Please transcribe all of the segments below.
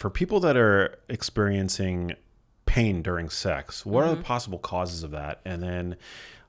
for people that are experiencing pain during sex, what are the possible causes of that? And then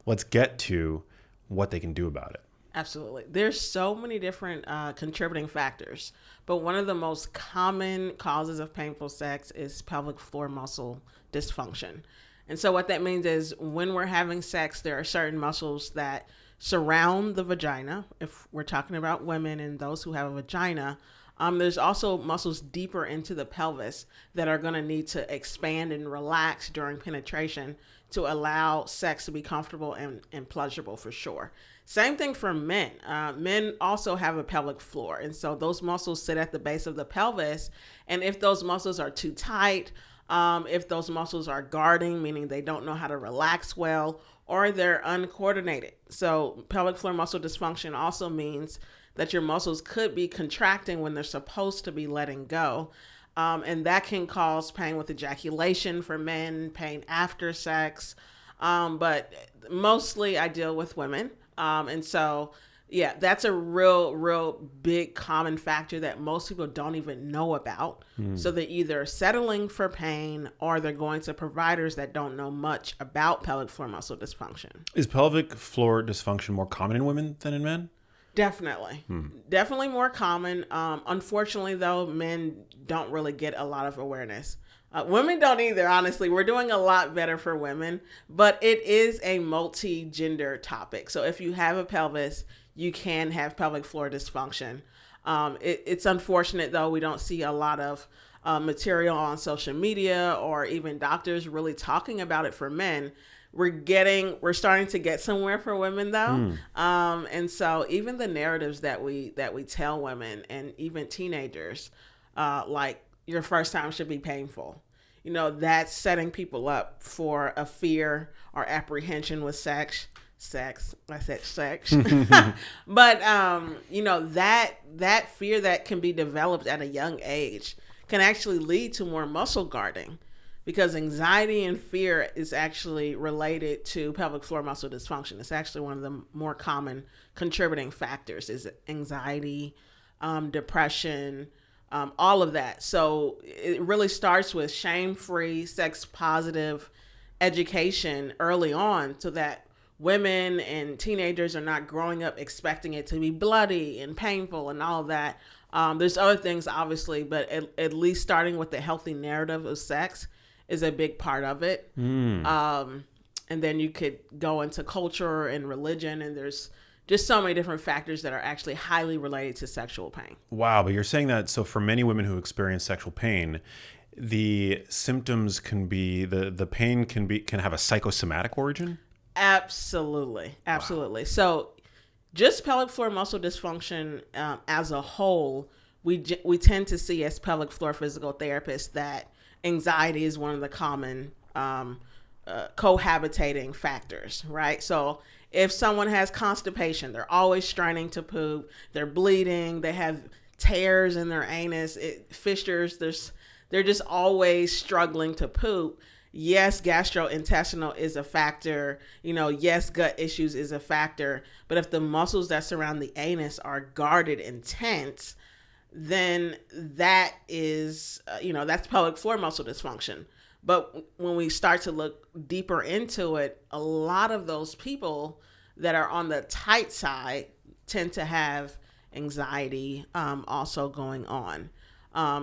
let's get to what they can do about it. Absolutely. There's so many different contributing factors, but one of the most common causes of painful sex is pelvic floor muscle dysfunction. And so what that means is when we're having sex, there are certain muscles that surround the vagina. If we're talking about women and those who have a vagina, there's also muscles deeper into the pelvis that are going to need to expand and relax during penetration to allow sex to be comfortable and pleasurable for sure. Same thing for men. Men also have a pelvic floor. And so those muscles sit at the base of the pelvis. And if those muscles are too tight, if those muscles are guarding, meaning they don't know how to relax well, or they're uncoordinated. So pelvic floor muscle dysfunction also means that your muscles could be contracting when they're supposed to be letting go. And that can cause pain with ejaculation for men, pain after sex. But mostly I deal with women. And so, yeah, that's a real big common factor that most people don't even know about. So they're either settling for pain or they're going to providers that don't know much about pelvic floor muscle dysfunction. Is pelvic floor dysfunction more common in women than in men? Definitely. Definitely more common. Unfortunately, though, men don't really get a lot of awareness. Women don't either, honestly. We're doing a lot better for women, but it is a multi-gender topic. So if you have a pelvis, you can have pelvic floor dysfunction. It's unfortunate, though, we don't see a lot of material on social media or even doctors really talking about it for men. We're starting to get somewhere for women, though. And so even the narratives that we tell women and even teenagers, like your first time should be painful. You know, that's setting people up for a fear or apprehension with sex. I said sex. But, you know, that fear that can be developed at a young age can actually lead to more muscle guarding, because anxiety and fear is actually related to pelvic floor muscle dysfunction. It's actually one of the more common contributing factors is anxiety, depression, all of that. So it really starts with shame-free, sex-positive education early on so that women and teenagers are not growing up expecting it to be bloody and painful and all of that. There's other things, obviously, but at least starting with the healthy narrative of sex is a big part of it. And then you could go into culture and religion, and there's just so many different factors that are actually highly related to sexual pain. Wow, but you're saying that, so for many women who experience sexual pain, the symptoms can be, the pain can have a psychosomatic origin? Absolutely. Wow. So just pelvic floor muscle dysfunction as a whole, we tend to see as pelvic floor physical therapists that anxiety is one of the common cohabitating factors, right? So if someone has constipation, they're always straining to poop, they're bleeding, they have tears in their anus, fissures, they're just always struggling to poop. Yes, gastrointestinal is a factor. You know, yes, gut issues is a factor. But if the muscles that surround the anus are guarded and tense, then that is, that's pelvic floor muscle dysfunction. But when we start to look deeper into it, a lot of those people that are on the tight side tend to have anxiety also going on.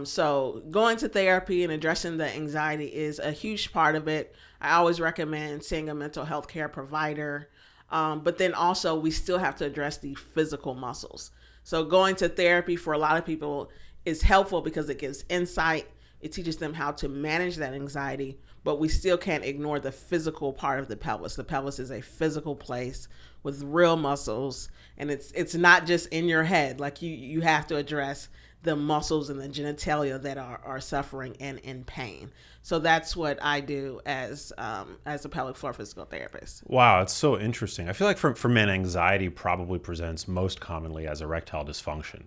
So going to therapy and addressing the anxiety is a huge part of it. I always recommend seeing a mental health care provider. But then also we still have to address the physical muscles. So going to therapy for a lot of people is helpful because it gives insight. It teaches them how to manage that anxiety, but we still can't ignore the physical part of the pelvis. The pelvis is a physical place with real muscles, and it's not just in your head. Like you have to address the muscles and the genitalia that are suffering and in pain. So that's what I do as a pelvic floor physical therapist. Wow, it's so interesting. I feel like for men, anxiety probably presents most commonly as erectile dysfunction,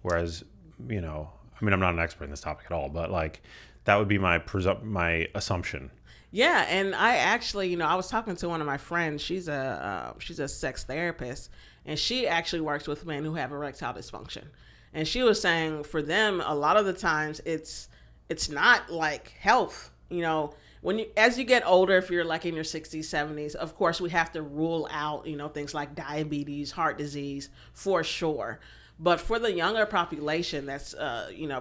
whereas, I'm not an expert in this topic at all, but like that would be my assumption. Yeah, and I actually, I was talking to one of my friends. She's a sex therapist, and she actually works with men who have erectile dysfunction. And she was saying for them, a lot of the times it's it's not like health, as you get older, if you're like in your 60s, 70s, of course we have to rule out, things like diabetes, heart disease for sure. But for the younger population that's,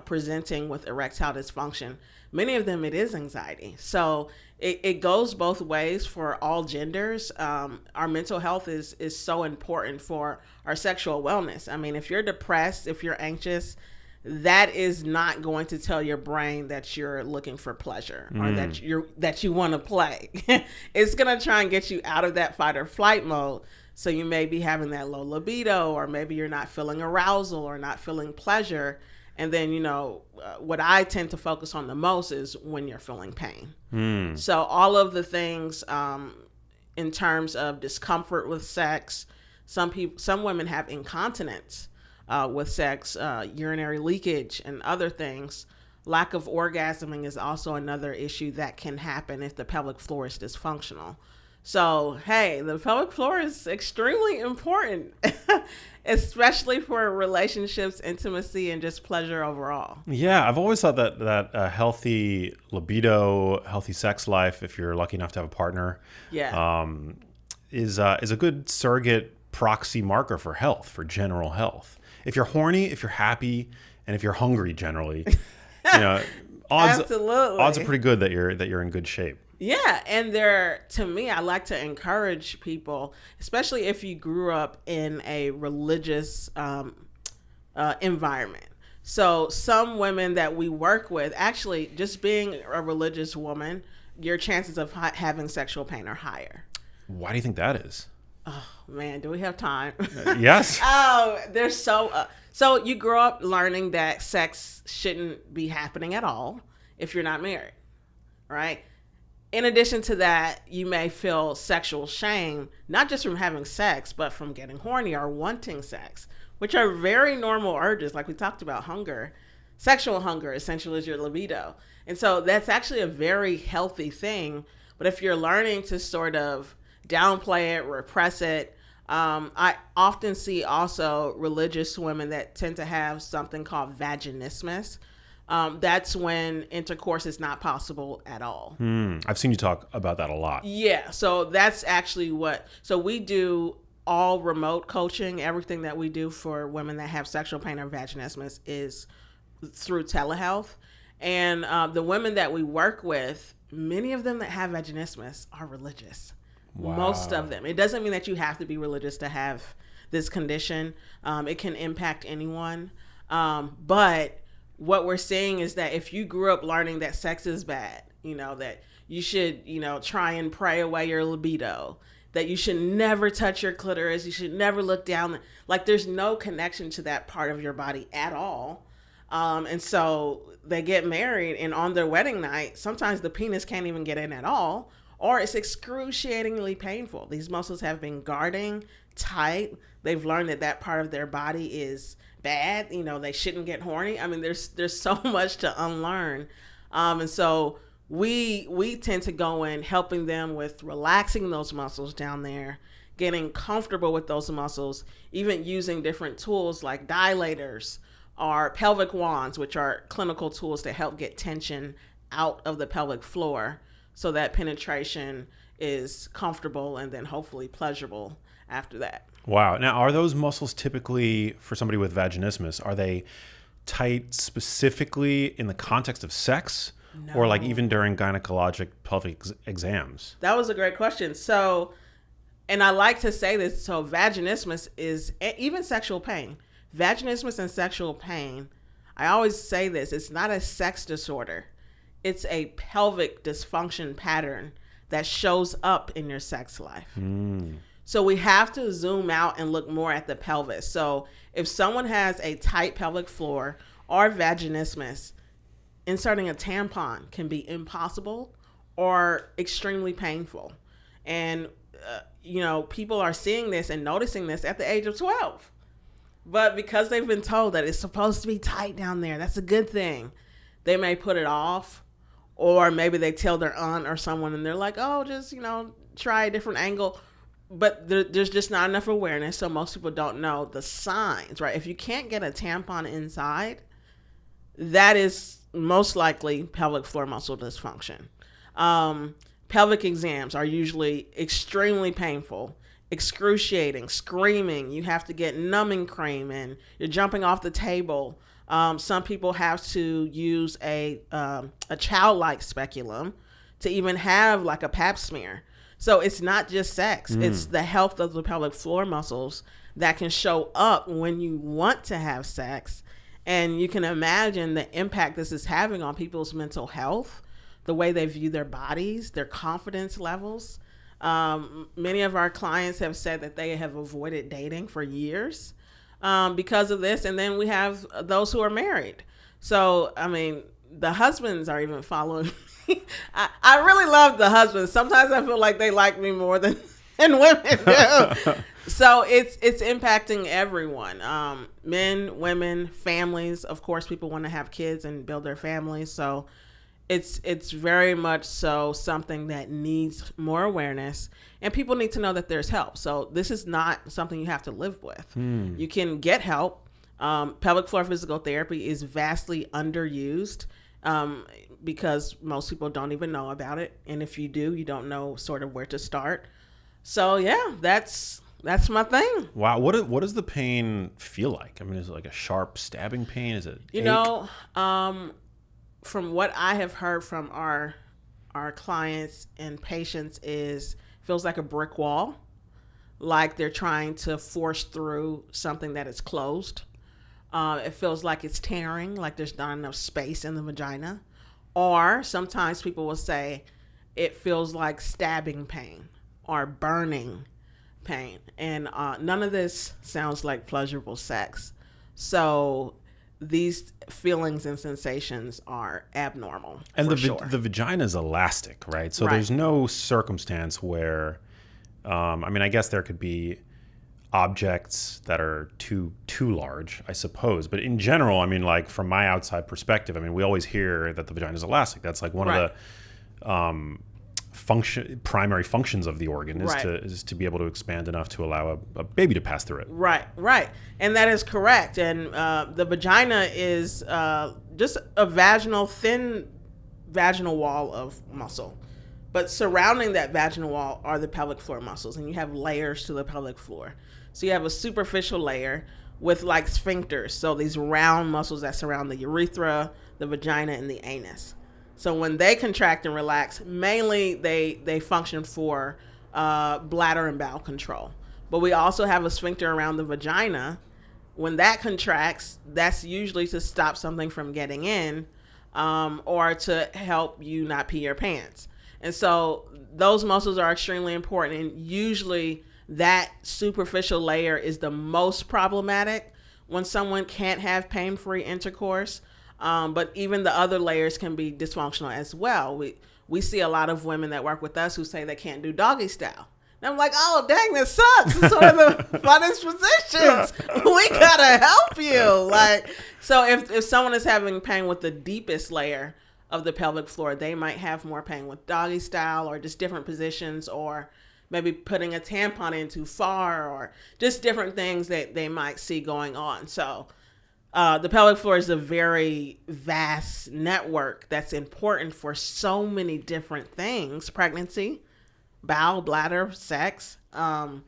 presenting with erectile dysfunction, many of them, it is anxiety. So it goes both ways for all genders. Our mental health is so important for our sexual wellness. I mean, if you're depressed, if you're anxious, that is not going to tell your brain that you're looking for pleasure or that you want to play. It's going to try and get you out of that fight or flight mode. So you may be having that low libido, or maybe you're not feeling arousal or not feeling pleasure. And then, what I tend to focus on the most is when you're feeling pain. So all of the things in terms of discomfort with sex, some women have incontinence with sex, urinary leakage and other things. Lack of orgasming is also another issue that can happen if the pelvic floor is dysfunctional. So, hey, the pelvic floor is extremely important, especially for relationships, intimacy, and just pleasure overall. Yeah, I've always thought that a healthy libido, healthy sex life, if you're lucky enough to have a partner, is a good surrogate proxy marker for health, for general health. If you're horny, if you're happy, and if you're hungry, generally, odds are pretty good that you're in good shape. Yeah, and to me, I like to encourage people, especially if you grew up in a religious environment. So some women that we work with, actually, just being a religious woman, your chances of having sexual pain are higher. Why do you think that is? Oh, man, do we have time? Yes. There's so you grow up learning that sex shouldn't be happening at all if you're not married, right? In addition to that, you may feel sexual shame, not just from having sex, but from getting horny or wanting sex, which are very normal urges. Like we talked about, hunger. Sexual hunger essentially is your libido. And so that's actually a very healthy thing. But if you're learning to sort of downplay it, repress it, I often see also religious women that tend to have something called vaginismus. That's when intercourse is not possible at all. I've seen you talk about that a lot. Yeah, so that's actually so we do all remote coaching. Everything that we do for women that have sexual pain or vaginismus is through telehealth. And the women that we work with, many of them that have vaginismus are religious. Wow. Most of them. It doesn't mean that you have to be religious to have this condition. It can impact anyone. But what we're seeing is that if you grew up learning that sex is bad, that you should, try and pray away your libido, that you should never touch your clitoris, you should never look down, like there's no connection to that part of your body at all. And so they get married, and on their wedding night, sometimes the penis can't even get in at all, or it's excruciatingly painful. These muscles have been guarding tight. They've learned that part of their body is bad. They shouldn't get horny. I mean, there's so much to unlearn. And so we tend to go in helping them with relaxing those muscles down there, getting comfortable with those muscles, even using different tools like dilators or pelvic wands, which are clinical tools to help get tension out of the pelvic floor so that penetration is comfortable and then hopefully pleasurable after that. Wow. Now, are those muscles typically, for somebody with vaginismus, are they tight specifically in the context of sex? No. Or like even during gynecologic pelvic exams? That was a great question. So, and I like to say this, so vaginismus is even sexual pain. Vaginismus and sexual pain, I always say this, it's not a sex disorder. It's a pelvic dysfunction pattern that shows up in your sex life. So we have to zoom out and look more at the pelvis. So if someone has a tight pelvic floor or vaginismus, inserting a tampon can be impossible or extremely painful. And, people are seeing this and noticing this at the age of 12. But because they've been told that it's supposed to be tight down there, that's a good thing, they may put it off. Or maybe they tell their aunt or someone and they're like, oh, just, try a different angle. But there's just not enough awareness. So most people don't know the signs, right? If you can't get a tampon inside, that is most likely pelvic floor muscle dysfunction. Pelvic exams are usually extremely painful, excruciating, screaming. You have to get numbing cream and you're jumping off the table. Some people have to use a child-like speculum to even have like a pap smear. So it's not just sex. It's the health of the pelvic floor muscles that can show up when you want to have sex. And you can imagine the impact this is having on people's mental health, the way they view their bodies, their confidence levels. Many of our clients have said that they have avoided dating for years because of this. And then we have those who are married. So, I mean, the husbands are even following me. I really love the husbands. Sometimes I feel like they like me more than women do. So it's impacting everyone. Men, women, families. Of course, people want to have kids and build their families. So it's very much so something that needs more awareness, and people need to know that there's help. So this is not something you have to live with. You can get help. Pelvic floor physical therapy is vastly underused because most people don't even know about it. And if you do, you don't know sort of where to start. So yeah, that's my thing. Wow. What does the pain feel like? I mean, is it like a sharp stabbing pain? Is it ache? From what I have heard from our clients and patients is feels like a brick wall, like they're trying to force through something that is closed. It feels like it's tearing, like there's not enough space in the vagina. Or sometimes people will say it feels like stabbing pain or burning pain. And none of this sounds like pleasurable sex. So these feelings and sensations are abnormal. And the vagina is elastic, right? So there's no circumstance where, I guess there could be objects that are too large, I suppose. But in general, I mean, like from my outside perspective, I mean, we always hear that the vagina is elastic. That's like one of the primary functions of the organ is to be able to expand enough to allow a baby to pass through it. Right. And that is correct. And the vagina is just a thin vaginal wall of muscle. But surrounding that vaginal wall are the pelvic floor muscles, and you have layers to the pelvic floor. So you have a superficial layer with like sphincters, so these round muscles that surround the urethra, the vagina, and the anus. So when they contract and relax, mainly they function for bladder and bowel control. But we also have a sphincter around the vagina. When that contracts, that's usually to stop something from getting in or to help you not pee your pants. And so those muscles are extremely important. And usually that superficial layer is the most problematic when someone can't have pain-free intercourse. But even the other layers can be dysfunctional as well. We see a lot of women that work with us who say they can't do doggy style. And I'm like, oh, dang, this sucks. It's one of the funnest positions. We gotta help you. Like, so if someone is having pain with the deepest layer of the pelvic floor, they might have more pain with doggy style or just different positions, or maybe putting a tampon in too far, or just different things that they might see going on. So the pelvic floor is a very vast network that's important for so many different things: pregnancy, bowel, bladder, sex. And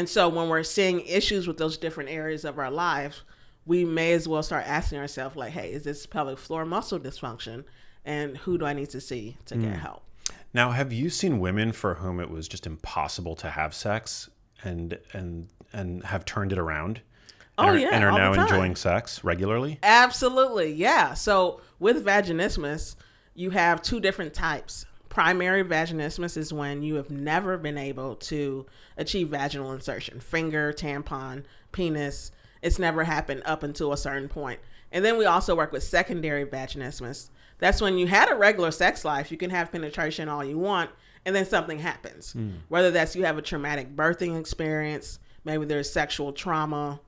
so when we're seeing issues with those different areas of our lives, we may as well start asking ourselves, like, hey, is this pelvic floor muscle dysfunction? And who do I need to see to get help? Now, have you seen women for whom it was just impossible to have sex and have turned it around? And are now enjoying sex regularly? Absolutely, yeah. So with vaginismus, you have two different types. Primary vaginismus is when you have never been able to achieve vaginal insertion. Finger, tampon, penis. It's never happened up until a certain point. And then we also work with secondary vaginismus. That's when you had a regular sex life. You can have penetration all you want, and then something happens. Whether that's you have a traumatic birthing experience, maybe there's sexual trauma,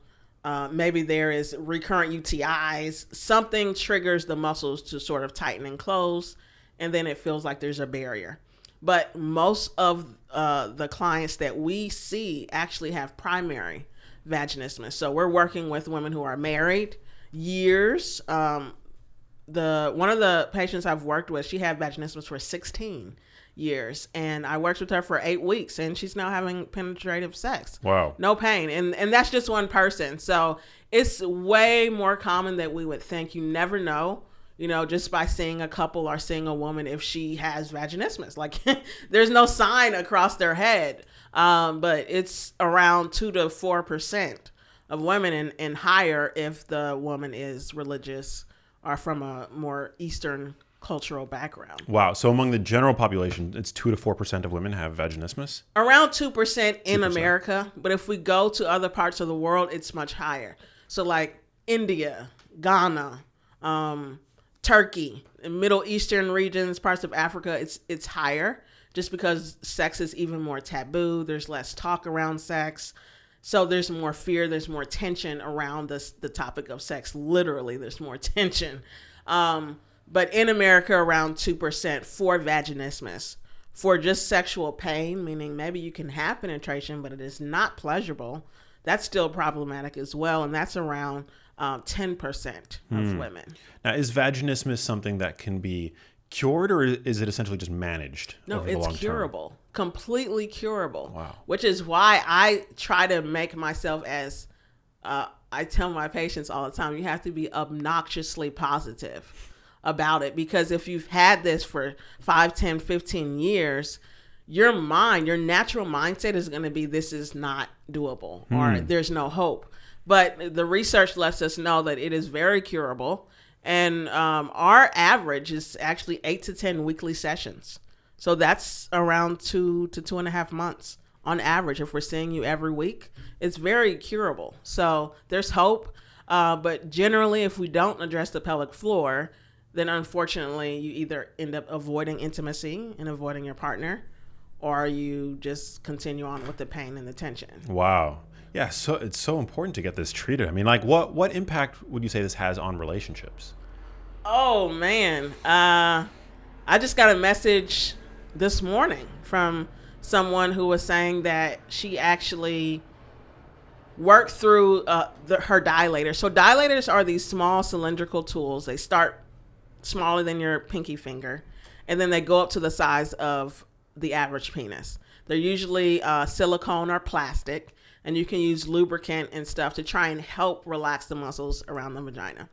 maybe there is recurrent UTIs. Something triggers the muscles to sort of tighten and close, and then it feels like there's a barrier. But most of the clients that we see actually have primary vaginismus. So we're working with women who are married years, one of the patients I've worked with, she had vaginismus for 16 years, and I worked with her for 8 weeks, and she's now having penetrative sex. Wow. No pain. And that's just one person. So it's way more common than we would think. You never know, just by seeing a couple or seeing a woman if she has vaginismus. Like there's no sign across their head. But it's around 2 to 4% of women and higher if the woman is religious or from a more Eastern cultural background. Wow. So among the general population, it's 2 to 4% of women have vaginismus? Around 2% in America. But if we go to other parts of the world, it's much higher. So like India, Ghana, Turkey, Middle Eastern regions, parts of Africa, it's higher just because sex is even more taboo. There's less talk around sex. So there's more fear. There's more tension around the topic of sex. Literally, there's more tension. But in America, around 2% for vaginismus. For just sexual pain, meaning maybe you can have penetration, but it is not pleasurable, that's still problematic as well. And that's around 10% of women. Now, is vaginismus something that can be cured, or is it essentially just managed? No, over the long it's curable. Term? Completely curable. Wow. Which is why I try to make myself as, I tell my patients all the time, you have to be obnoxiously positive about it, because if you've had this for 5, 10, 15 years, your natural mindset is going to be, this is not doable or there's no hope. But the research lets us know that it is very curable. And our average is actually 8 to 10 weekly sessions. So that's around 2 to 2.5 months on average. If we're seeing you every week, it's very curable. So there's hope. But generally, if we don't address the pelvic floor, then unfortunately you either end up avoiding intimacy and avoiding your partner, or you just continue on with the pain and the tension. Wow. Yeah, so it's so important to get this treated. I mean, like, what impact would you say this has on relationships? Oh, man. I just got a message this morning from someone who was saying that she actually worked through her dilator. So dilators are these small cylindrical tools. They start smaller than your pinky finger, and then they go up to the size of the average penis. They're usually silicone or plastic, and you can use lubricant and stuff to try and help relax the muscles around the vagina.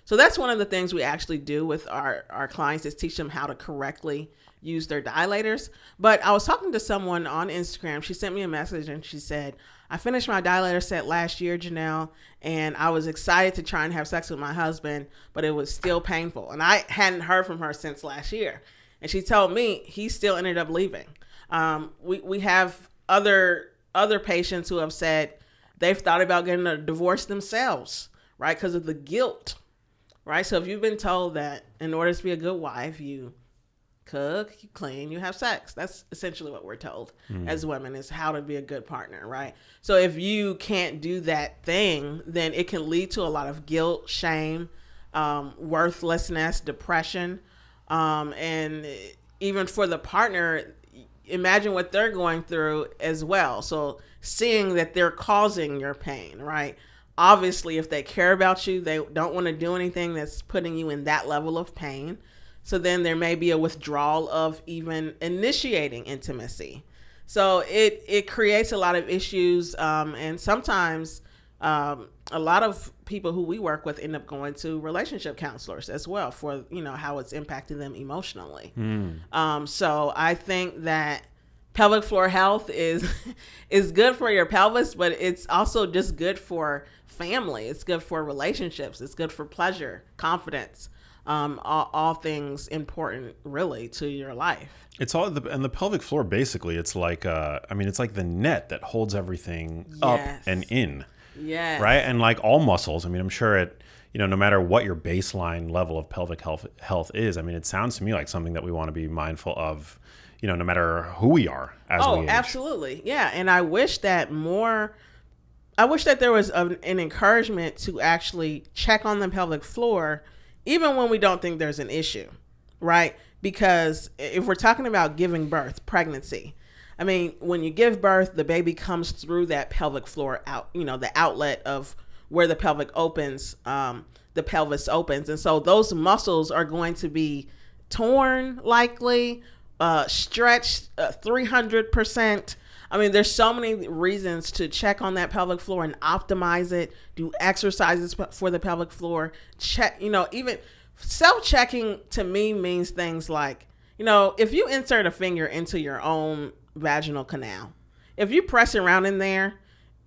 So that's one of the things we actually do with our clients, is teach them how to correctly use their dilators. But I was talking to someone on Instagram. She sent me a message and she said, I finished my dilator set last year, Janelle, and I was excited to try and have sex with my husband, but it was still painful. And I hadn't heard from her since last year. And she told me he still ended up leaving. We have other patients who have said they've thought about getting a divorce themselves, right? Because of the guilt, right? So if you've been told that in order to be a good wife, you cook, you clean, you have sex. That's essentially what we're told as women, is how to be a good partner, right? So if you can't do that thing, then it can lead to a lot of guilt, shame, worthlessness, depression, and even for the partner, imagine what they're going through as well. So seeing that they're causing your pain, right? Obviously, if they care about you, they don't want to do anything that's putting you in that level of pain. So then there may be a withdrawal of even initiating intimacy. So it creates a lot of issues. And sometimes a lot of people who we work with end up going to relationship counselors as well for, how it's impacting them emotionally. So I think that pelvic floor health is good for your pelvis, but it's also just good for family. It's good for relationships. It's good for pleasure, confidence. All things important really to your life. It's all and the pelvic floor, basically, it's like it's like the net that holds everything up and in. Yes. Right. And like all muscles, I'm sure no matter what your baseline level of pelvic health is, it sounds to me like something that we want to be mindful of, no matter who we are as we age. Absolutely. Yeah. And I wish that there was an encouragement to actually check on the pelvic floor even when we don't think there's an issue, right? Because if we're talking about giving birth, pregnancy, when you give birth, the baby comes through that pelvic floor out, the outlet of where the pelvic opens. the pelvis opens. And so those muscles are going to be torn, likely, stretched 300%. I mean, there's so many reasons to check on that pelvic floor and optimize it, do exercises for the pelvic floor, check, even self-checking to me means things like, if you insert a finger into your own vaginal canal, if you press around in there,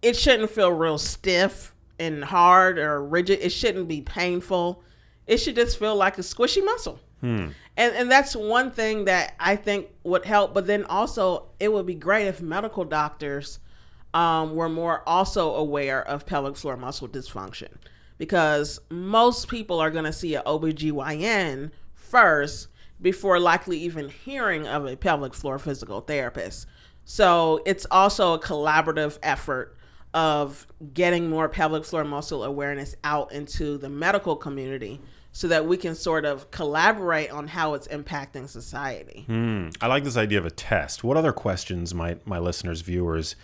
it shouldn't feel real stiff and hard or rigid. It shouldn't be painful. It should just feel like a squishy muscle. And that's one thing that I think would help. But then also, it would be great if medical doctors were more also aware of pelvic floor muscle dysfunction, because most people are going to see an OBGYN first before likely even hearing of a pelvic floor physical therapist. So it's also a collaborative effort of getting more pelvic floor muscle awareness out into the medical community, so that we can sort of collaborate on how it's impacting society. I like this idea of a test. What other questions might my listeners, viewers,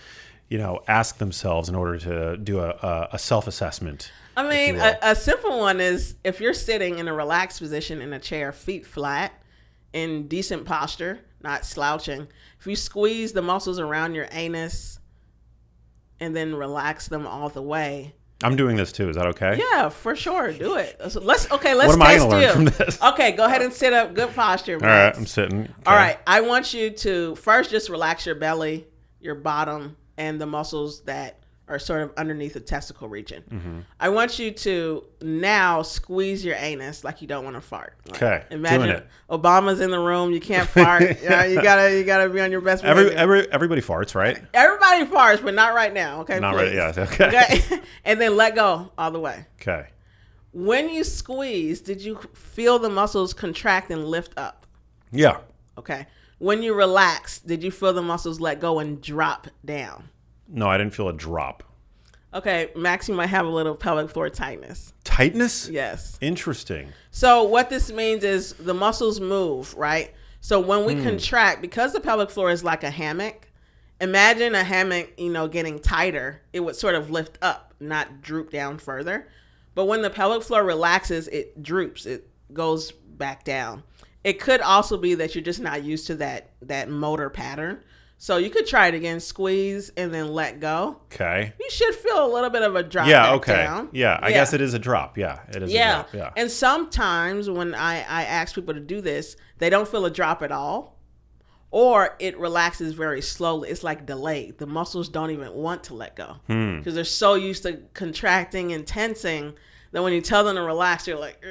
ask themselves in order to do a self-assessment? I mean, a simple one is, if you're sitting in a relaxed position in a chair, feet flat, in decent posture, not slouching, if you squeeze the muscles around your anus and then relax them all the way. I'm doing this too. Is that okay? Yeah, for sure. Do it. Let's what test am I going to learn you. from this? Okay, go ahead and sit up. Good posture. All right, I'm sitting. Okay. All right, I want you to first just relax your belly, your bottom, and the muscles that are sort of underneath the testicle region. Mm-hmm. I want you to now squeeze your anus like you don't want to fart. Okay, imagine doing it. Obama's in the room. You can't fart. You gotta be on your best behavior. Everybody farts, right? Everybody farts, but not right now. Okay, not please. right. Yeah. Okay. And then let go all the way. Okay. When you squeeze, did you feel the muscles contract and lift up? Yeah. Okay. When you relax, did you feel the muscles let go and drop down? No, I didn't feel a drop. Okay, Max, you might have a little pelvic floor tightness. Tightness? Yes. Interesting. So what this means is the muscles move, right? So when we contract, because the pelvic floor is like a hammock, imagine a hammock, getting tighter. It would sort of lift up, not droop down further. But when the pelvic floor relaxes, it droops. It goes back down. It could also be that you're just not used to that motor pattern. So you could try it again, squeeze and then let go. Okay. You should feel a little bit of a drop down. Yeah, I guess it is a drop. Yeah, it is a drop. Yeah. And sometimes when I ask people to do this, they don't feel a drop at all, or it relaxes very slowly. It's like delayed. The muscles don't even want to let go because they're so used to contracting and tensing that when you tell them to relax, they're like,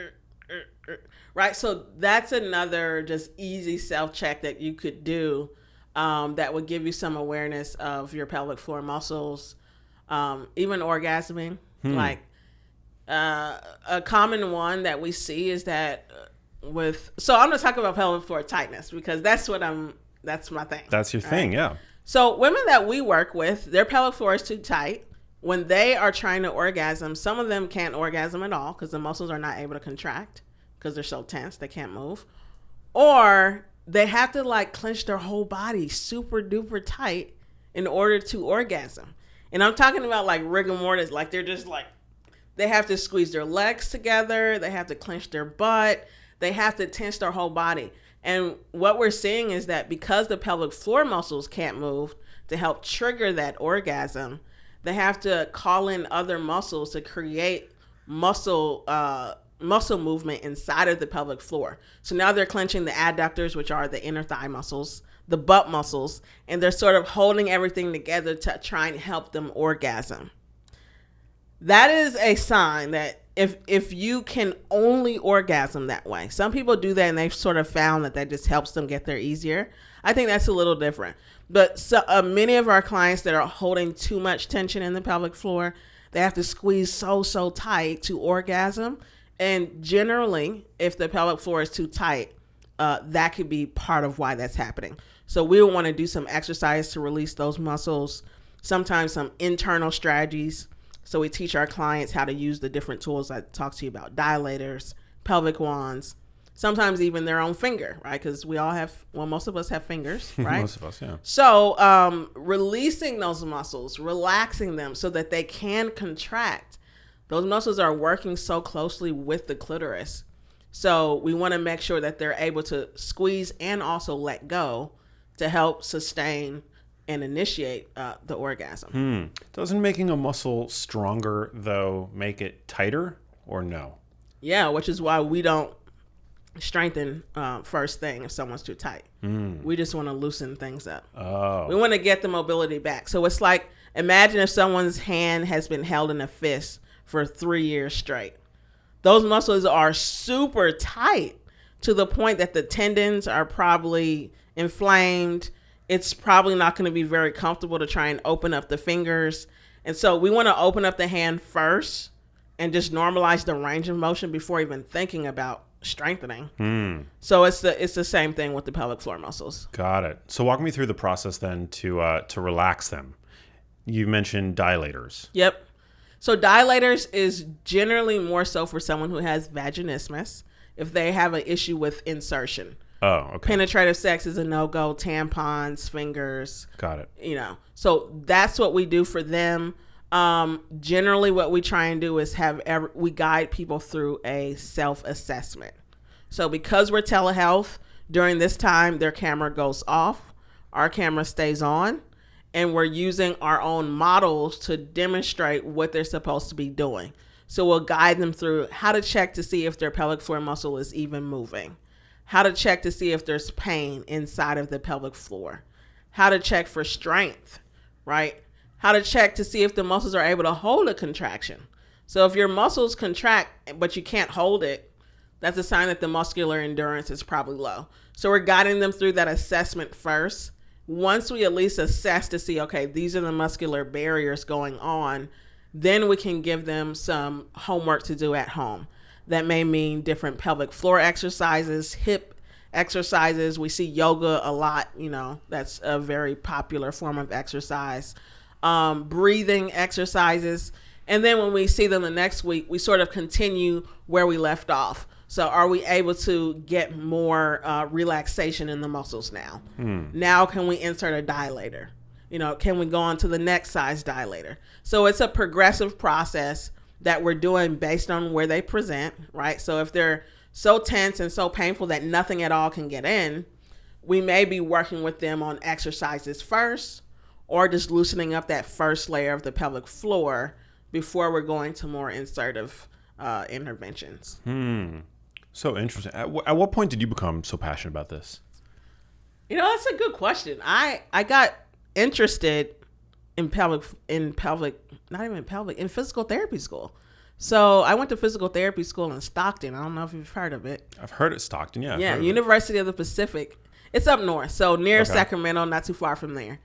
right? So that's another just easy self-check that you could do. That would give you some awareness of your pelvic floor muscles, even orgasming. Like a common one that we see is that so I'm going to talk about pelvic floor tightness because that's my thing. That's your thing, yeah. So women that we work with, their pelvic floor is too tight. When they are trying to orgasm, some of them can't orgasm at all because the muscles are not able to contract because they're so tense, they can't move. Or they have to clench their whole body super duper tight in order to orgasm. And I'm talking about rigor mortis, they're just they have to squeeze their legs together. They have to clench their butt. They have to tense their whole body. And what we're seeing is that because the pelvic floor muscles can't move to help trigger that orgasm, they have to call in other muscles to create muscle movement inside of the pelvic floor. So now they're clenching the adductors, which are the inner thigh muscles, the butt muscles, and they're sort of holding everything together to try and help them orgasm. That is a sign that if you can only orgasm that way, some people do that and they've sort of found that just helps them get there easier. I think that's a little different. But many of our clients that are holding too much tension in the pelvic floor, they have to squeeze so tight to orgasm. And generally, if the pelvic floor is too tight, that could be part of why that's happening. So we want to do some exercise to release those muscles, sometimes some internal strategies. So we teach our clients how to use the different tools I talked to you about, dilators, pelvic wands, sometimes even their own finger, right? Because most of us have fingers, right? Most of us, yeah. So releasing those muscles, relaxing them so that they can contract. those muscles are working so closely with the clitoris. So we want to make sure that they're able to squeeze and also let go to help sustain and initiate the orgasm. Doesn't making a muscle stronger, though, make it tighter or no? Yeah, which is why we don't strengthen first thing if someone's too tight. We just want to loosen things up. We want to get the mobility back. So it's like, imagine if someone's hand has been held in a fist for 3 years straight. Those muscles are super tight to the point that the tendons are probably inflamed. It's probably not going to be very comfortable to try and open up the fingers. And so we want to open up the hand first and just normalize the range of motion before even thinking about strengthening. So it's the same thing with the pelvic floor muscles. Got it. So walk me through the process then to relax them. You mentioned dilators. Yep. So dilators is generally more so for someone who has vaginismus if they have an issue with insertion. Oh, okay. Penetrative sex is a no-go. Tampons, fingers. Got it. You know, so that's what we do for them. Generally what we try and do is we guide people through a self-assessment. So because we're telehealth, during this time, their camera goes off, our camera stays on, and we're using our own models to demonstrate what they're supposed to be doing. So we'll guide them through how to check to see if their pelvic floor muscle is even moving, how to check to see if there's pain inside of the pelvic floor, how to check for strength, right? How to check to see if the muscles are able to hold a contraction. So if your muscles contract, but you can't hold it, that's a sign that the muscular endurance is probably low. So we're guiding them through that assessment first. Once we at least assess to see, okay, these are the muscular barriers going on, then we can give them some homework to do at home. That may mean different pelvic floor exercises, hip exercises. We see yoga a lot, you know, that's a very popular form of exercise. Breathing exercises. And then when we see them the next week, we sort of continue where we left off. So are we able to get more relaxation in the muscles now? Now can we insert a dilator? You know, can we go on to the next size dilator? So it's a progressive process that we're doing based on where they present, right? So if they're so tense and so painful that nothing at all can get in, we may be working with them on exercises first, or just loosening up that first layer of the pelvic floor before we're going to more insertive interventions. So interesting. At what point did you become so passionate about this? You know, that's a good question. I got interested in in physical therapy school. So I went to physical therapy school in Stockton. I don't know if you've heard of it. I've heard of Stockton, yeah. Yeah, University of the Pacific. It's up north, so near Sacramento, not too far from there.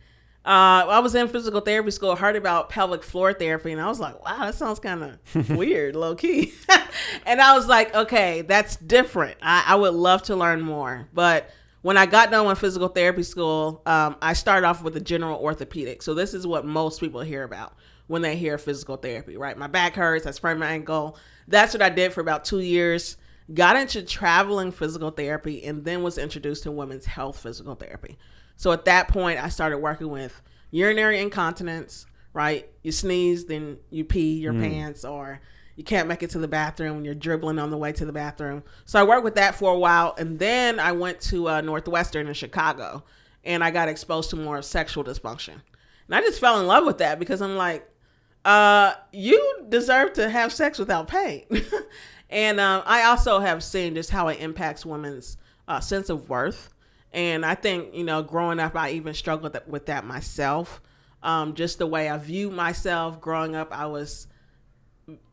I was in physical therapy school, heard about pelvic floor therapy, and I was like, wow, that sounds kind of weird, low key. And I was like, okay, that's different. I would love to learn more. But when I got done with physical therapy school, I started off with a general orthopedic. So this is what most people hear about when they hear physical therapy, right? My back hurts, I sprained my ankle. That's what I did for about 2 years. Got into traveling physical therapy, and then was introduced to women's health physical therapy. So at that point, I started working with urinary incontinence, right? You sneeze, then you pee your pants, or you can't make it to the bathroom when you're dribbling on the way to the bathroom. So I worked with that for a while, and then I went to Northwestern in Chicago, and I got exposed to more sexual dysfunction. And I just fell in love with that because I'm like, you deserve to have sex without pain. And I also have seen just how it impacts women's sense of worth. And I think, you know, growing up, I even struggled with that myself. Just the way I view myself growing up, I was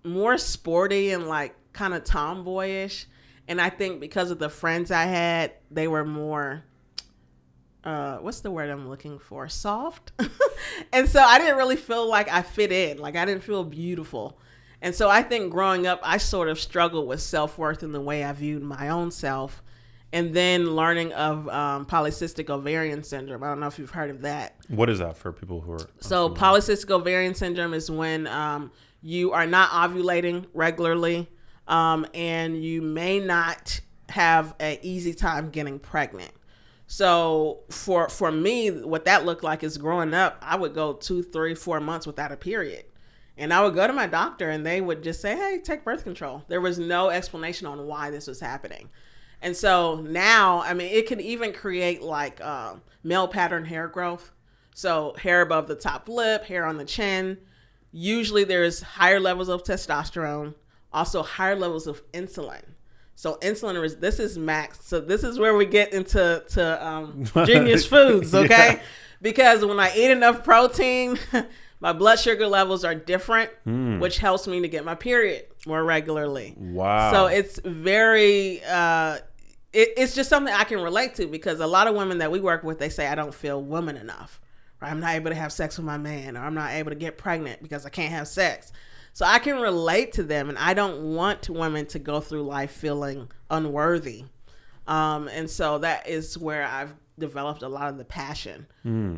more sporty and like kind of tomboyish. And I think because of the friends I had, they were more, what's the word I'm looking for? Soft. And so I didn't really feel like I fit in. Like I didn't feel beautiful. And so I think growing up, I sort of struggled with self-worth in the way I viewed my own self. And then learning of polycystic ovarian syndrome. I don't know if you've heard of that. What is that for people who are... So polycystic ovarian syndrome is when you are not ovulating regularly and you may not have an easy time getting pregnant. So for me, what that looked like is growing up, I would go 2, 3, 4 months without a period. And I would go to my doctor and they would just say, hey, take birth control. There was no explanation on why this was happening. And so now, I mean, it can even create like male pattern hair growth. So hair above the top lip, hair on the chin. Usually there's higher levels of testosterone, also higher levels of insulin. So insulin, this is max. So this is where we get into genius foods, okay? Yeah. Because when I eat enough protein, my blood sugar levels are different, which helps me to get my period more regularly. Wow. So it's very, it's just something I can relate to, because a lot of women that we work with, they say, I don't feel woman enough. Or I'm not able to have sex with my man, or I'm not able to get pregnant because I can't have sex. So I can relate to them, and I don't want women to go through life feeling unworthy. And so that is where I've developed a lot of the passion,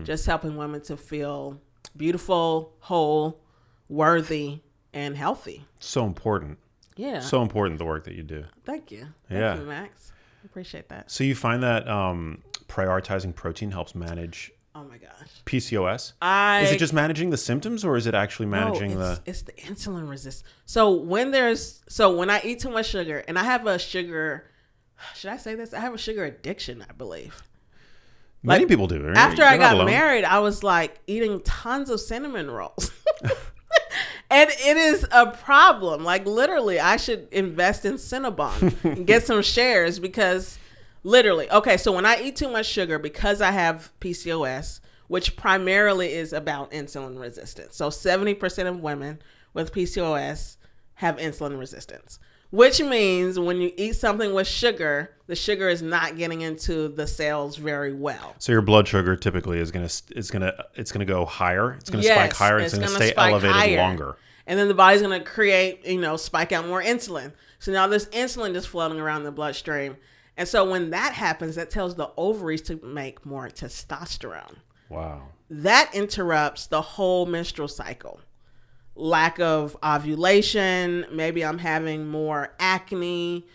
just helping women to feel beautiful, whole, worthy, and healthy. So important. Yeah. So important, the work that you do. Thank you. Thank you, Max. Appreciate that. So you find that prioritizing protein helps manage oh my gosh, PCOS? Is it just managing the symptoms, or is it actually managing it's the insulin resistance. So when I eat too much sugar, and I have a sugar, should I say this? I have a sugar addiction, I believe. Many people do. Right? After I got married, I was like eating tons of cinnamon rolls. And it is a problem. Like literally, I should invest in Cinnabon and get some shares, because literally, okay, so when I eat too much sugar, because I have PCOS, which primarily is about insulin resistance. So 70% of women with PCOS have insulin resistance, which means when you eat something with sugar, the sugar is not getting into the cells very well. So your blood sugar typically is gonna go higher. It's gonna spike higher. It's gonna stay elevated higher, longer. And then the body's gonna create, spike out more insulin. So now there's insulin just floating around the bloodstream. And so when that happens, that tells the ovaries to make more testosterone. Wow. That interrupts the whole menstrual cycle. Lack of ovulation, maybe I'm having more acne,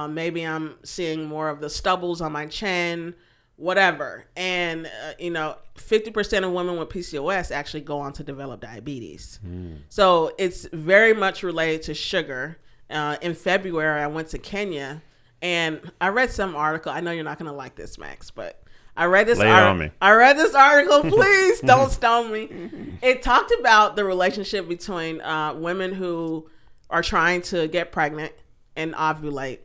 maybe I'm seeing more of the stubbles on my chin, whatever. And, 50% of women with PCOS actually go on to develop diabetes. So it's very much related to sugar. In February, I went to Kenya, and I read some article. I know you're not going to like this, Max, but I read this article. Please don't stone me. It talked about the relationship between women who are trying to get pregnant and ovulate,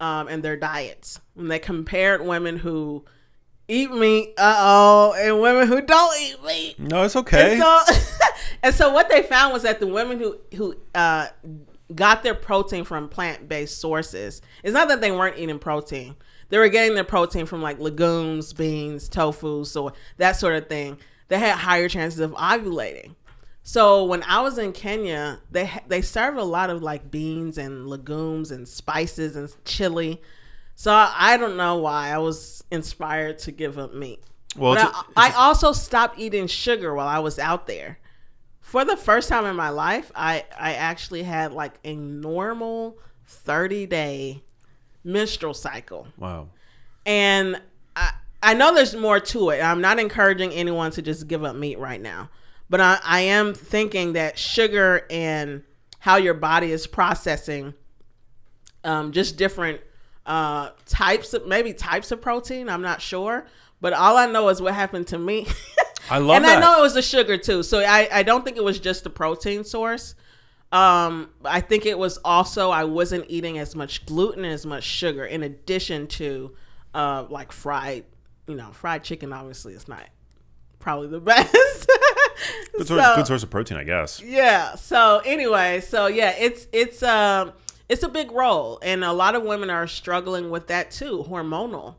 and their diets. And they compared women who eat meat, and women who don't eat meat. No, it's okay. And so what they found was that the women who got their protein from plant-based sources, it's not that they weren't eating protein. They were getting their protein from like legumes, beans, tofu, so that sort of thing. They had higher chances of ovulating. So when I was in Kenya, they serve a lot of like beans and legumes and spices and chili. So I don't know why I was inspired to give up meat. Well, I also stopped eating sugar while I was out there. For the first time in my life, I actually had like a normal 30-day menstrual cycle. Wow. And I know there's more to it. I'm not encouraging anyone to just give up meat right now. But I am thinking that sugar and how your body is processing just different types of protein. I'm not sure. But all I know is what happened to me. I love that. And I know it was the sugar too. So I don't think it was just the protein source. I think it was also I wasn't eating as much gluten and as much sugar, in addition to like fried chicken. Obviously, it's not probably the best. Good source of protein, I guess. Yeah. So anyway, it's a big role, and a lot of women are struggling with that too, hormonal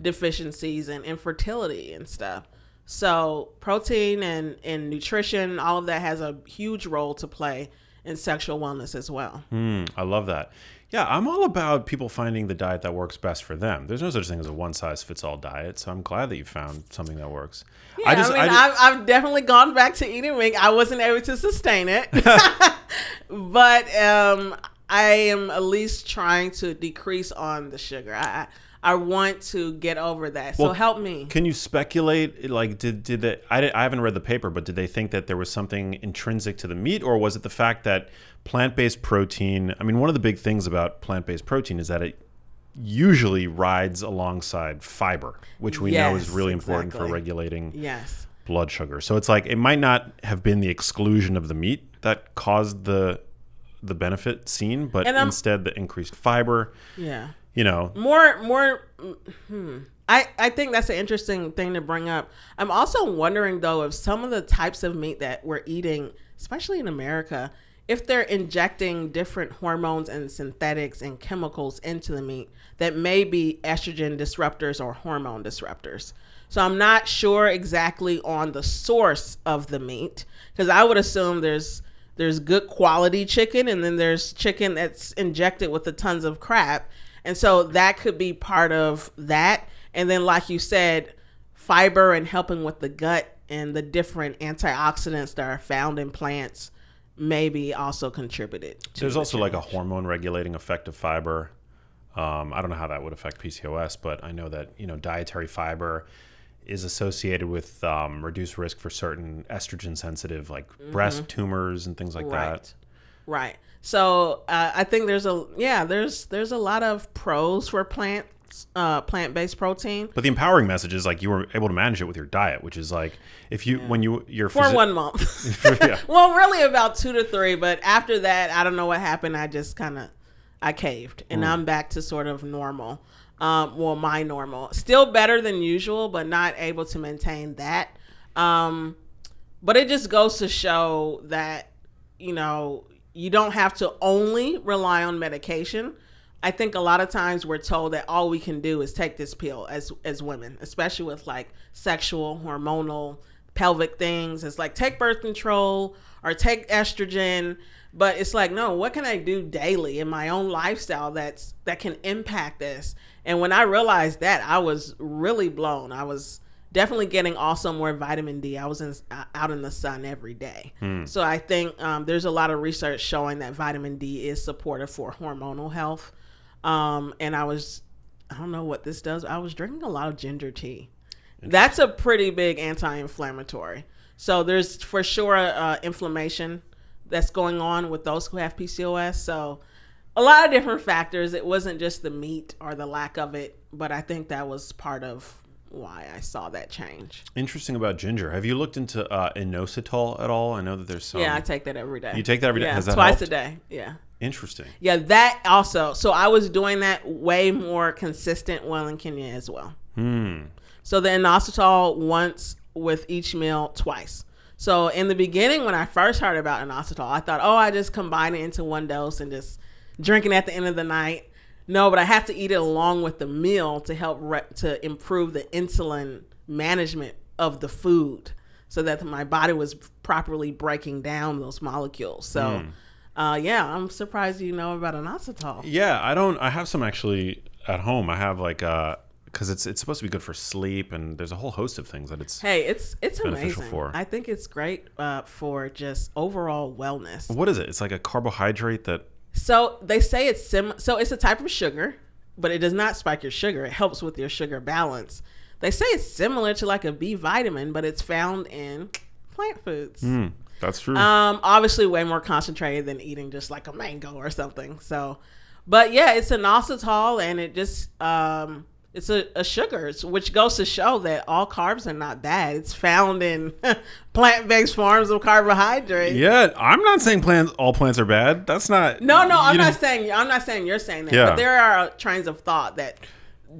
deficiencies and infertility and stuff. So protein and nutrition, all of that has a huge role to play in sexual wellness as well. I love that. Yeah, I'm all about people finding the diet that works best for them. There's no such thing as a one-size-fits-all diet, so I'm glad that you found something that works. Yeah, I've definitely gone back to eating meat. I wasn't able to sustain it, but I am at least trying to decrease on the sugar. I want to get over that. So help me. Can you speculate? Like, did they? I haven't read the paper, but did they think that there was something intrinsic to the meat, or was it the fact that plant-based protein? I mean, one of the big things about plant-based protein is that it usually rides alongside fiber, which we know is really important for regulating blood sugar. So it's like it might not have been the exclusion of the meat that caused the benefit seen, but instead the increased fiber. Yeah. More. I think that's an interesting thing to bring up. I'm also wondering, though, if some of the types of meat that we're eating, especially in America, if they're injecting different hormones and synthetics and chemicals into the meat that may be estrogen disruptors or hormone disruptors. So I'm not sure exactly on the source of the meat, because I would assume there's good quality chicken, and then there's chicken that's injected with a tons of crap. And so that could be part of that. And then, like you said, fiber and helping with the gut and the different antioxidants that are found in plants maybe also contributed to There's also like a hormone regulating effect of fiber. I don't know how that would affect PCOS, but I know that, dietary fiber is associated with reduced risk for certain estrogen sensitive, like breast tumors and things like that. Right. So I think there's a lot of pros for plant-based protein. But the empowering message is like you were able to manage it with your diet, which is like if you for 1 month. Well, really about 2 to 3, but after that, I don't know what happened. I just I caved, and I'm back to sort of normal. My normal, still better than usual, but not able to maintain that. But it just goes to show that you don't have to only rely on medication. I think a lot of times we're told that all we can do is take this pill as women, especially with like sexual, hormonal, pelvic things. It's like take birth control or take estrogen. But it's like, no, what can I do daily in my own lifestyle that can impact this? And when I realized that, I was really blown. I was definitely getting also more vitamin D. I was out in the sun every day. So I think there's a lot of research showing that vitamin D is supportive for hormonal health. And I don't know what this does. I was drinking a lot of ginger tea. That's a pretty big anti-inflammatory. So there's for sure inflammation that's going on with those who have PCOS. So a lot of different factors. It wasn't just the meat or the lack of it, but I think that was part of why I saw that change. Interesting about ginger. Have you looked into inositol at all? I know that there's some. Yeah, I take that every day. You take that every day? Yeah, Has that twice helped? a day. Yeah. Interesting. Yeah, that also. So I was doing that way more consistent while in Kenya as well. So the inositol once with each meal twice. So in the beginning, when I first heard about inositol, I thought, I just combine it into one dose and just drink it at the end of the night. No, but I have to eat it along with the meal to help to improve the insulin management of the food so that my body was properly breaking down those molecules. So, I'm surprised you know about inositol. Yeah, I don't. I have some actually at home. I have like because it's supposed to be good for sleep, and there's a whole host of things that it's it's beneficial amazing. for. I think it's great for just overall wellness. What is it? It's like a carbohydrate that. So they say it's so it's a type of sugar, but it does not spike your sugar. It helps with your sugar balance. They say it's similar to like a B vitamin, but it's found in plant foods. That's true. Obviously way more concentrated than eating just like a mango or something. So, but yeah, it's inositol, and it just it's a sugar, which goes to show that all carbs are not bad. It's found in plant-based forms of carbohydrates. Yeah, I'm not saying all plants are bad. That's not. No, I'm not saying you're saying that. Yeah. But there are trains of thought that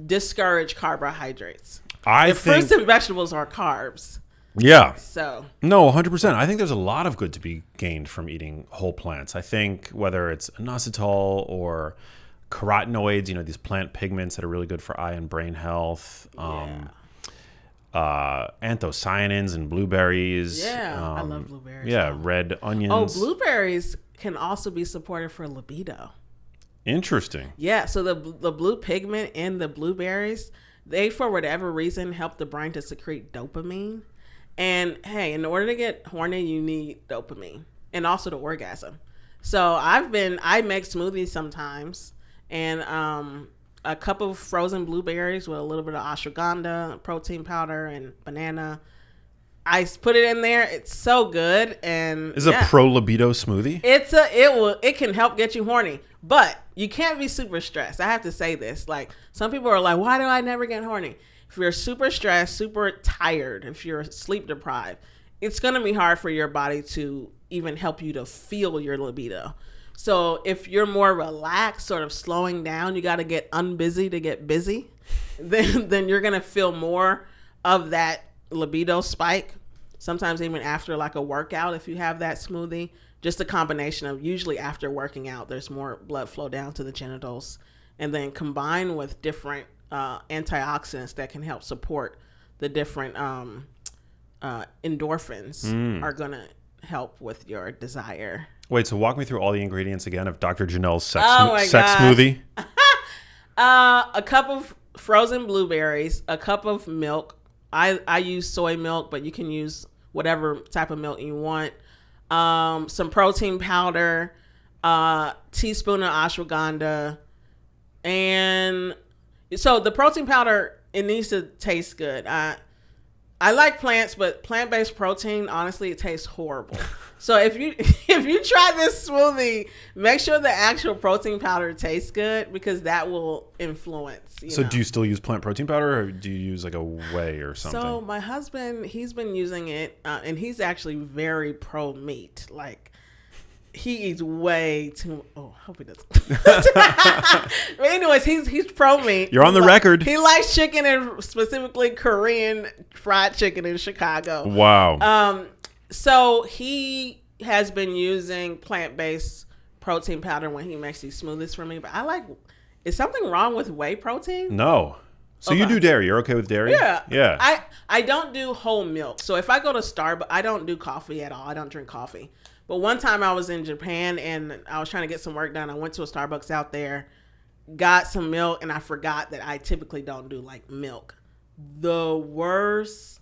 discourage carbohydrates. I think fruits and vegetables are carbs. Yeah. So. No, 100%. I think there's a lot of good to be gained from eating whole plants. I think whether it's inositol or carotenoids, these plant pigments that are really good for eye and brain health. Anthocyanins and blueberries. Yeah, I love blueberries. Yeah, red onions. Blueberries can also be supportive for libido. Interesting. Yeah, so the blue pigment in the blueberries, they, for whatever reason, help the brain to secrete dopamine. And hey, in order to get horny, you need dopamine and also the orgasm. So I make smoothies sometimes, and a cup of frozen blueberries with a little bit of ashwagandha, protein powder, and banana. I put it in there. It's so good. And is it a pro libido smoothie? It can help get you horny, but you can't be super stressed. I have to say this. Like, some people are like, why do I never get horny? If you're super stressed, super tired, if you're sleep deprived, it's going to be hard for your body to even help you to feel your libido. So if you're more relaxed, sort of slowing down, you got to get unbusy to get busy, then you're going to feel more of that libido spike. Sometimes even after like a workout, if you have that smoothie, just a combination of, usually after working out, there's more blood flow down to the genitals, and then combined with different antioxidants that can help support the different endorphins are going to help with your desire. Wait, so walk me through all the ingredients again of Dr. Janelle's sex gosh. smoothie. A cup of frozen blueberries, a cup of milk. I use soy milk, but you can use whatever type of milk you want. Some protein powder, teaspoon of ashwagandha, and so the protein powder, it needs to taste good. I like plants, but plant-based protein, honestly, it tastes horrible. So if you try this smoothie, make sure the actual protein powder tastes good, because that will influence. So do you still use plant protein powder, or do you use like a whey or something? So my husband, he's been using it, and he's actually very pro meat. Like, he eats way too. Oh, I hope he doesn't. But anyways, he's pro meat. You're on the record. He likes chicken, and specifically Korean fried chicken in Chicago. Wow. So he has been using plant-based protein powder when he makes these smoothies for me. But is something wrong with whey protein? No. So you do dairy. You're okay with dairy? Yeah. Yeah. I don't do whole milk. So if I go to Starbucks, I don't do coffee at all. I don't drink coffee. But one time I was in Japan and I was trying to get some work done. I went to a Starbucks out there, got some milk, and I forgot that I typically don't do like milk. The worst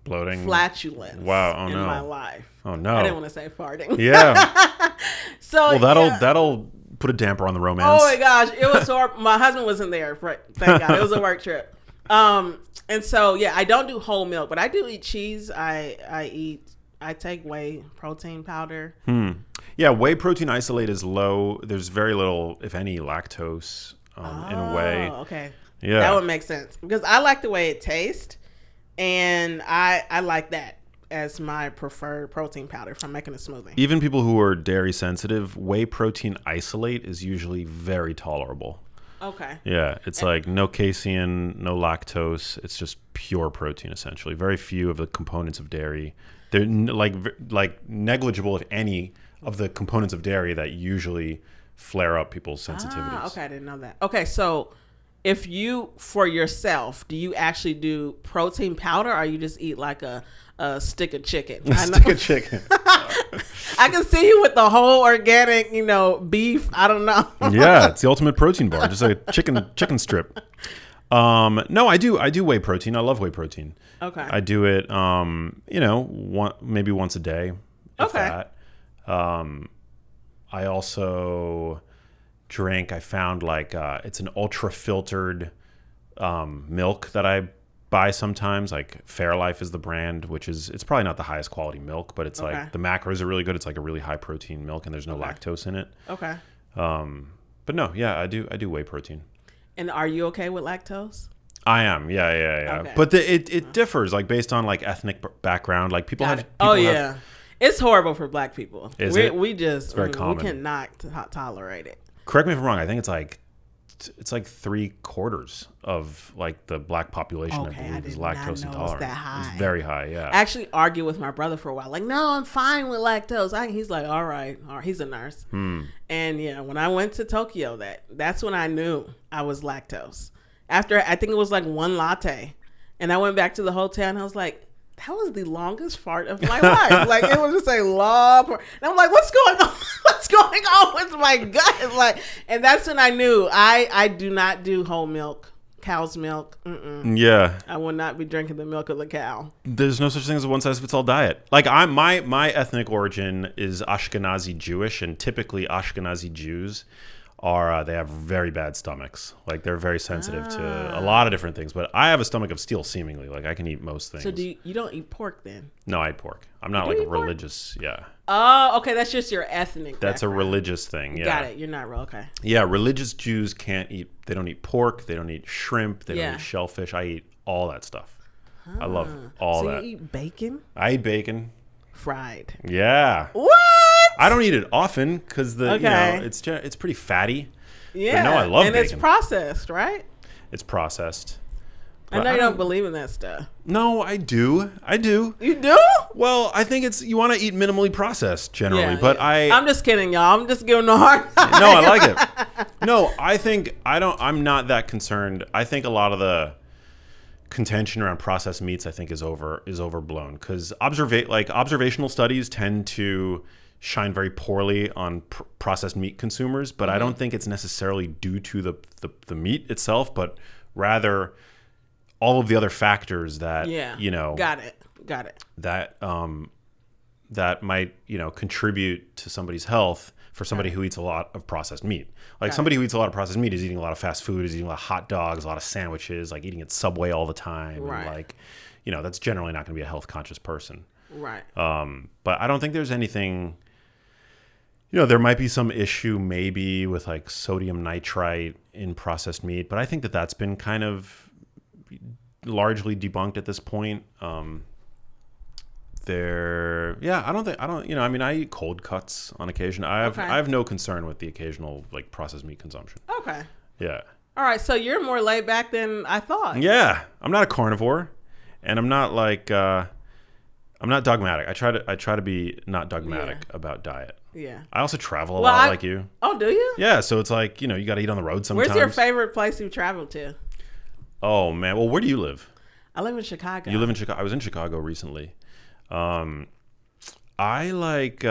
bloating, flatulence in my life. Oh no. I didn't want to say farting. Yeah. So that'll put a damper on the romance. Oh my gosh, it was horrible. My husband wasn't there. Thank God, it was a work trip. And so I don't do whole milk, but I do eat cheese. I take whey protein powder. Yeah, whey protein isolate is low. There's very little, if any, lactose in whey. Okay. Yeah, that would make sense, because I like the way it tastes, and I like that as my preferred protein powder if I'm making a smoothie. Even people who are dairy sensitive, whey protein isolate is usually very tolerable. Okay. Yeah, it's like no casein, no lactose. It's just pure protein, essentially. Very few of the components of dairy. They're like negligible, if any, of the components of dairy that usually flare up people's sensitivities. Okay, I didn't know that. Okay, so if you, for yourself, do you actually do protein powder, or you just eat like a stick of chicken? Stick of chicken. I can see you with the whole organic, beef. I don't know. Yeah, it's the ultimate protein bar. Just a chicken strip. No, I do whey protein. I love whey protein. Okay. I do it, maybe once a day. If that. I also drink. I found it's an ultra filtered milk that I buy sometimes. Like Fairlife is the brand, it's probably not the highest quality milk, but it's like the macros are really good. It's like a really high protein milk, and there's no lactose in it. Okay. But no, yeah, I do whey protein. And are you okay with lactose? I am, yeah. Okay. But it differs, like based on like ethnic background. Like people have. It's horrible for Black people. Is it? It's very common. We cannot tolerate it. Correct me if I'm wrong. I think it's like 3/4 of like the Black population. I believe is lactose intolerant. That high. It's very high. Yeah. I actually argued with my brother for a while. Like, no, I'm fine with lactose. He's like, all right. He's a nurse. And when I went to Tokyo, that's when I knew I was lactose. After I think it was like one latte, and I went back to the hotel and I was like, that was the longest fart of my life. Like, it was just a long fart. And I'm like, what's going on? What's going on with my gut? Like, and that's when I knew I do not do whole milk, cow's milk. Yeah. I will not be drinking the milk of the cow. There's no such thing as a one size fits all diet. Like my ethnic origin is Ashkenazi Jewish, and typically Ashkenazi Jews are they have very bad stomachs. Like they're very sensitive to a lot of different things. But I have a stomach of steel, seemingly. Like I can eat most things. So you don't eat pork then? No, I eat pork. I'm not like a religious. Yeah. Oh, okay. That's just your ethnic. That's a religious thing. Yeah. Got it. You're not real. Okay. Yeah, religious Jews can't eat. They don't eat pork. They don't eat shrimp. They don't eat shellfish. I eat all that stuff. I love all that. So you eat bacon? I eat bacon. Fried. Yeah. What? I don't eat it often because it's pretty fatty. Yeah. But no, I love and bacon. It's processed, right? It's processed. I know you don't believe in that stuff. No, I do. You do? Well, I think you want to eat minimally processed generally, but I'm just kidding, y'all. I'm just giving them a hard time. No, I like it. No, I'm not that concerned. I think a lot of the contention around processed meats I think is overblown because observational studies tend to shine very poorly on processed meat consumers, but I don't think it's necessarily due to the meat itself, but rather all of the other factors that got it that might contribute to somebody's health for somebody who eats a lot of processed meat. Like somebody who eats a lot of processed meat is eating a lot of fast food, is eating a lot of hot dogs, a lot of sandwiches, like eating at Subway all the time. Right. And like, that's generally not going to be a health conscious person. Right. But I don't think there's anything, there might be some issue maybe with like sodium nitrite in processed meat, but I think that's been kind of largely debunked at this point. I eat cold cuts on occasion. I have no concern with the occasional like processed meat consumption. Okay. Yeah. All right. So you're more laid back than I thought. Yeah. I'm not a carnivore, and I'm not like I'm not dogmatic. I try to be not dogmatic about diet. Yeah. I also travel a lot like you. Oh, do you? Yeah. So it's like, you got to eat on the road sometimes. Where's your favorite place you traveled to? Oh man. Well, where do you live? I live in Chicago. You live in Chicago. I was in Chicago recently. I like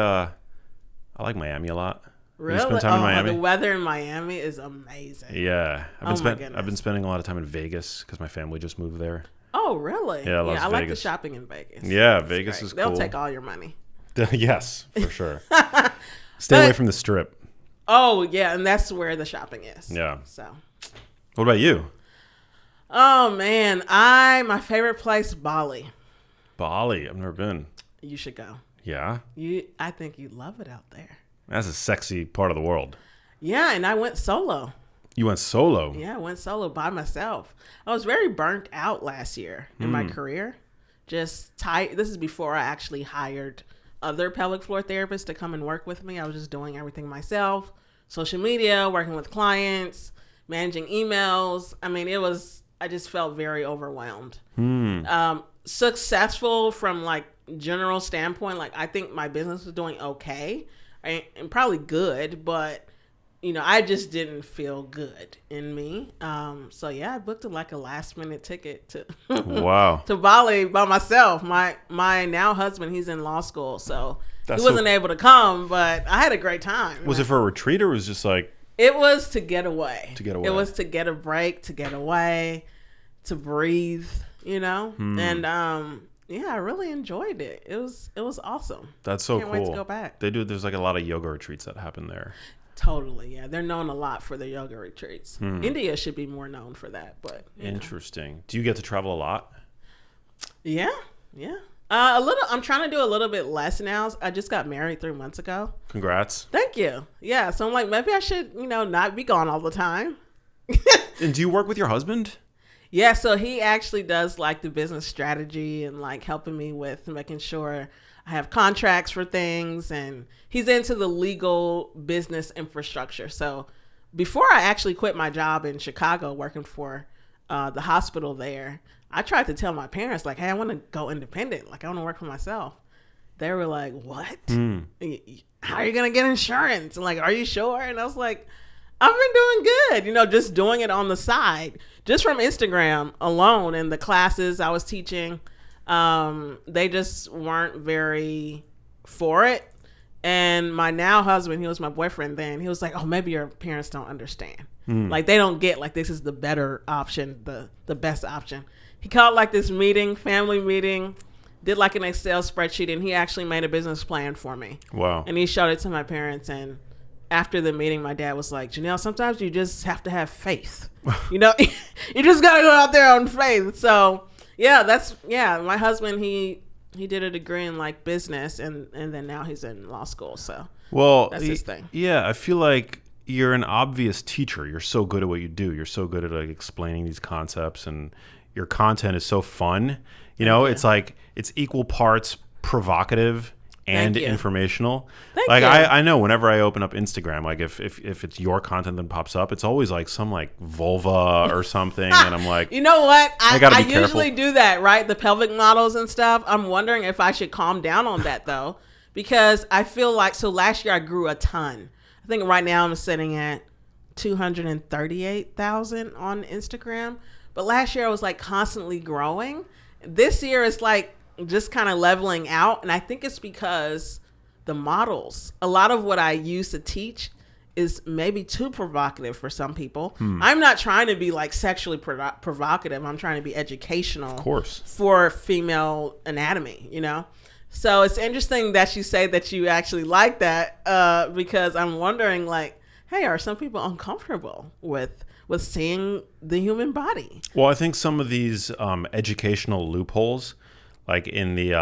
Miami a lot. Really? Spend time in Miami? The weather in Miami is amazing. Yeah. I've been spending a lot of time in Vegas because my family just moved there. Oh, really? Yeah, I like the shopping in Vegas. Yeah, Vegas is cool. They'll take all your money. Yes, for sure. Stay away from the Strip. Oh, yeah, and that's where the shopping is. Yeah. So. What about you? Oh, man. My favorite place, Bali. Bali. I've never been. You should go. Yeah? I think you'd love it out there. That's a sexy part of the world. Yeah, and I went solo. You went solo? Yeah, I went solo by myself. I was very burnt out last year in my career. Just tight. This is before I actually hired other pelvic floor therapists to come and work with me. I was just doing everything myself. Social media, working with clients, managing emails. I mean, I just felt very overwhelmed. Successful from like general standpoint. Like I think my business was doing okay and probably good, but I just didn't feel good in me. So yeah, I booked a last minute ticket to wow to Bali by myself. My now husband, he's in law school, so he wasn't able to come, but I had a great time. Was it for a retreat or was it just like? It was to get away. It was to get a break, to get away, to breathe. And I really enjoyed it. It was awesome. That's so cool. Can't wait to go back. There's like a lot of yoga retreats that happen there. Totally, yeah. They're known a lot for their yoga retreats. India should be more known for that, but interesting. Do you get to travel a lot? Yeah. A little. I'm trying to do a little bit less now. I just got married 3 months ago. Congrats. Thank you. Yeah, so I'm like, maybe I should, not be gone all the time. And do you work with your husband? Yeah, so he actually does like the business strategy and like helping me with making sure I have contracts for things, and he's into the legal business infrastructure. So before I actually quit my job in Chicago working for the hospital there, I tried to tell my parents like, hey, I want to go independent. Like I want to work for myself. They were like, what? How are you going to get insurance? And like, are you sure? And I was like, I've been doing good, just doing it on the side, just from Instagram alone. And the classes I was teaching, they just weren't very for it. And my now husband, he was my boyfriend then, he was like, oh, maybe your parents don't understand. Like they don't get like this is the better option, the best option. He called like this family meeting, did like an Excel spreadsheet, and he actually made a business plan for me. Wow. And he showed it to my parents, and after the meeting, my dad was like, Janelle, sometimes you just have to have faith. You know, you just got to go out there on faith. So, yeah, my husband, he did a degree in like business and then now he's in law school. So, that's his thing. Yeah, I feel like you're an obvious teacher. You're so good at what you do. You're so good at like explaining these concepts, and your content is so fun. You know, it's like it's equal parts provocative and informational. Like I know whenever I open up Instagram, like if it's your content that pops up, it's always like some like vulva or something, and I'm like, you know what? I careful. usually do that, right? The pelvic models and stuff. I'm wondering if I should calm down on that though, because I feel like last year I grew a ton. I think right now I'm sitting at 238,000 on Instagram, but last year I was like constantly growing. This year it's like just kind of leveling out, and I think it's because the models, a lot of what I used to teach is maybe too provocative for some people. I'm not trying to be like sexually provocative. I'm trying to be educational, of course, for female anatomy, you know? So it's interesting that you say that you actually like that, because I'm wondering like, hey, are some people uncomfortable with seeing the human body? Well, I think some of these educational loopholes, like in the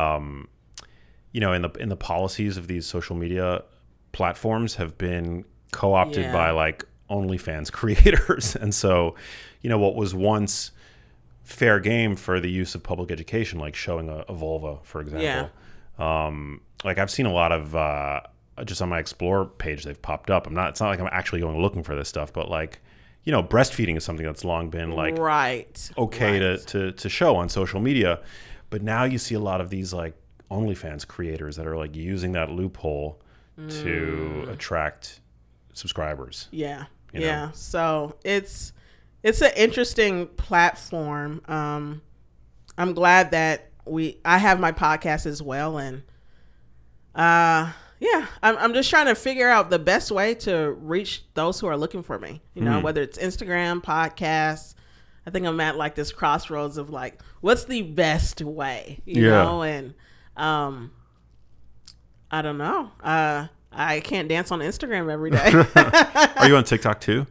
in the policies of these social media platforms, have been co-opted by like OnlyFans creators. And so, you know, what was once fair game for the use of public education, like showing a vulva, for example. Like I've seen a lot of just on my Explore page, they've popped up. It's not like I'm actually going looking for this stuff, but like, you know, breastfeeding is something that's long been like to show on social media. But now you see a lot of these like OnlyFans creators that are like using that loophole to attract subscribers. Yeah. You know? Yeah. So it's an interesting platform. I'm glad that I have my podcast as well. And I'm just trying to figure out the best way to reach those who are looking for me, you know, whether it's Instagram, podcasts. I think I'm at like this crossroads of like, what's the best way, you know? And I don't know. I can't dance on Instagram every day. Are you on TikTok too?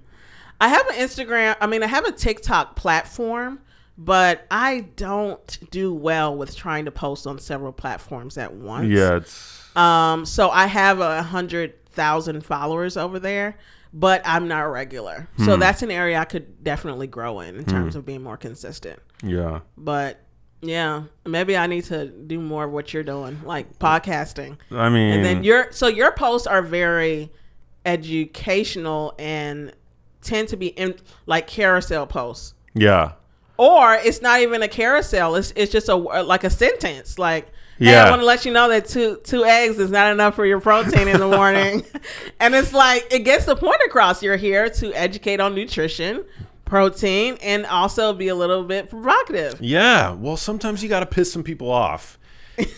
I have an Instagram. I mean, I have a TikTok platform, but I don't do well with trying to post on several platforms at once. Yeah, it's so I have 100,000 followers over there, but I'm not regular. So that's an area I could definitely grow in terms of being more consistent. Yeah. But yeah, maybe I need to do more of what you're doing, like podcasting. I mean, and then your posts are very educational and tend to be in like carousel posts. Yeah. Or it's not even a carousel. It's just like a sentence. Like, hey, I want to let you know that two eggs is not enough for your protein in the morning. And it's like, it gets the point across. You're here to educate on nutrition, protein, and also be a little bit provocative. Yeah. Well, sometimes you got to piss some people off. It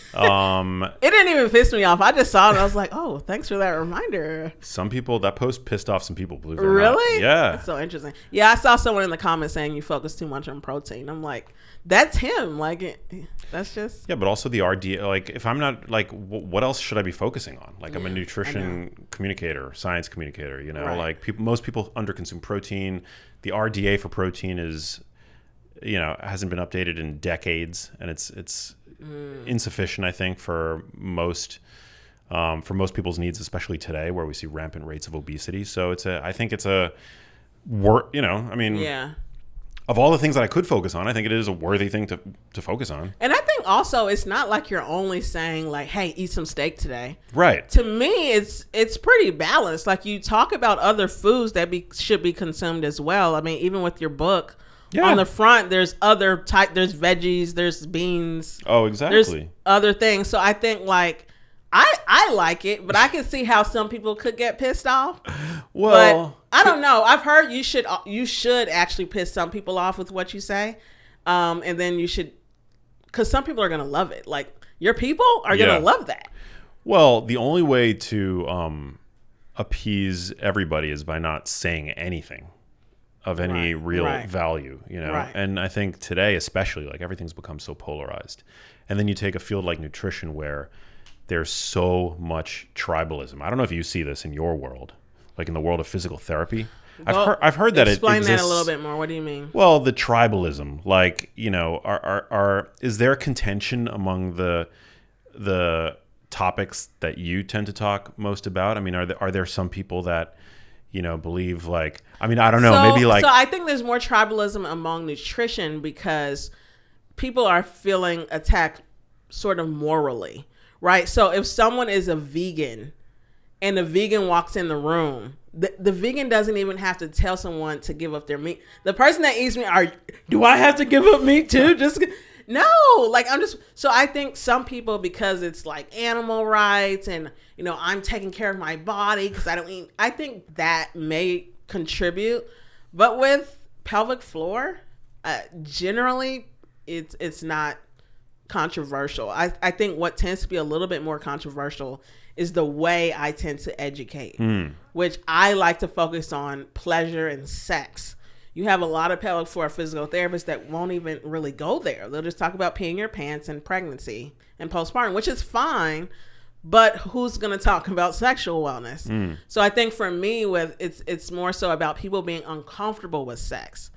didn't even piss me off. I just saw it and I was like, oh, thanks for that reminder. That post pissed off some people, believe it or really? not. Yeah. That's so interesting. Yeah, I saw someone in the comments saying you focus too much on protein. I'm like, that's him. Like, that's just... Yeah, but also the RDA, like, if I'm not, like, what else should I be focusing on? Like, I'm a nutrition communicator, science communicator, you know? Right. Like, most people underconsume protein. The RDA for protein is, you know, hasn't been updated in decades, and it's insufficient, I think, for most people's needs, especially today, where we see rampant rates of obesity. So I think it's a you know, I mean, yeah. Of all the things that I could focus on, I think it is a worthy thing to focus on. And I think also it's not like you're only saying like, hey, eat some steak today. Right. To me, it's pretty balanced. Like, you talk about other foods that should be consumed as well. I mean, even with your book, on the front, there's there's veggies, there's beans. Oh, exactly. There's other things. So I think like, I like it, but I can see how some people could get pissed off. Well, but I don't know. I've heard you should actually piss some people off with what you say, and then you should, because some people are gonna love it. Like, your people are gonna love that. Well, the only way to appease everybody is by not saying anything of any real value, you know? Right. And I think today, especially, like, everything's become so polarized. And then you take a field like nutrition where there's so much tribalism. I don't know if you see this in your world. like in the world of physical therapy. I've heard that explain it exists. That a little bit more. What do you mean? Well, the tribalism, like, you know, is there contention among the topics that you tend to talk most about? I mean, are there some people that, you know, believe like, I mean, I don't know, maybe like. So I think there's more tribalism among nutrition because people are feeling attacked sort of morally, right? So if someone is a vegan and a vegan walks in the room, the vegan doesn't even have to tell someone to give up their meat. The person that eats meat, do I have to give up meat too? No, like so I think some people, because it's like animal rights and, you know, I'm taking care of my body because I don't eat, I think that may contribute. But with pelvic floor, generally it's not controversial. I think what tends to be a little bit more controversial is the way I tend to educate, which I like to focus on pleasure and sex. You have a lot of pelvic floor physical therapists that won't even really go there. They'll just talk about peeing your pants and pregnancy and postpartum, which is fine, but who's going to talk about sexual wellness? So I think for me, it's more so about people being uncomfortable with sex,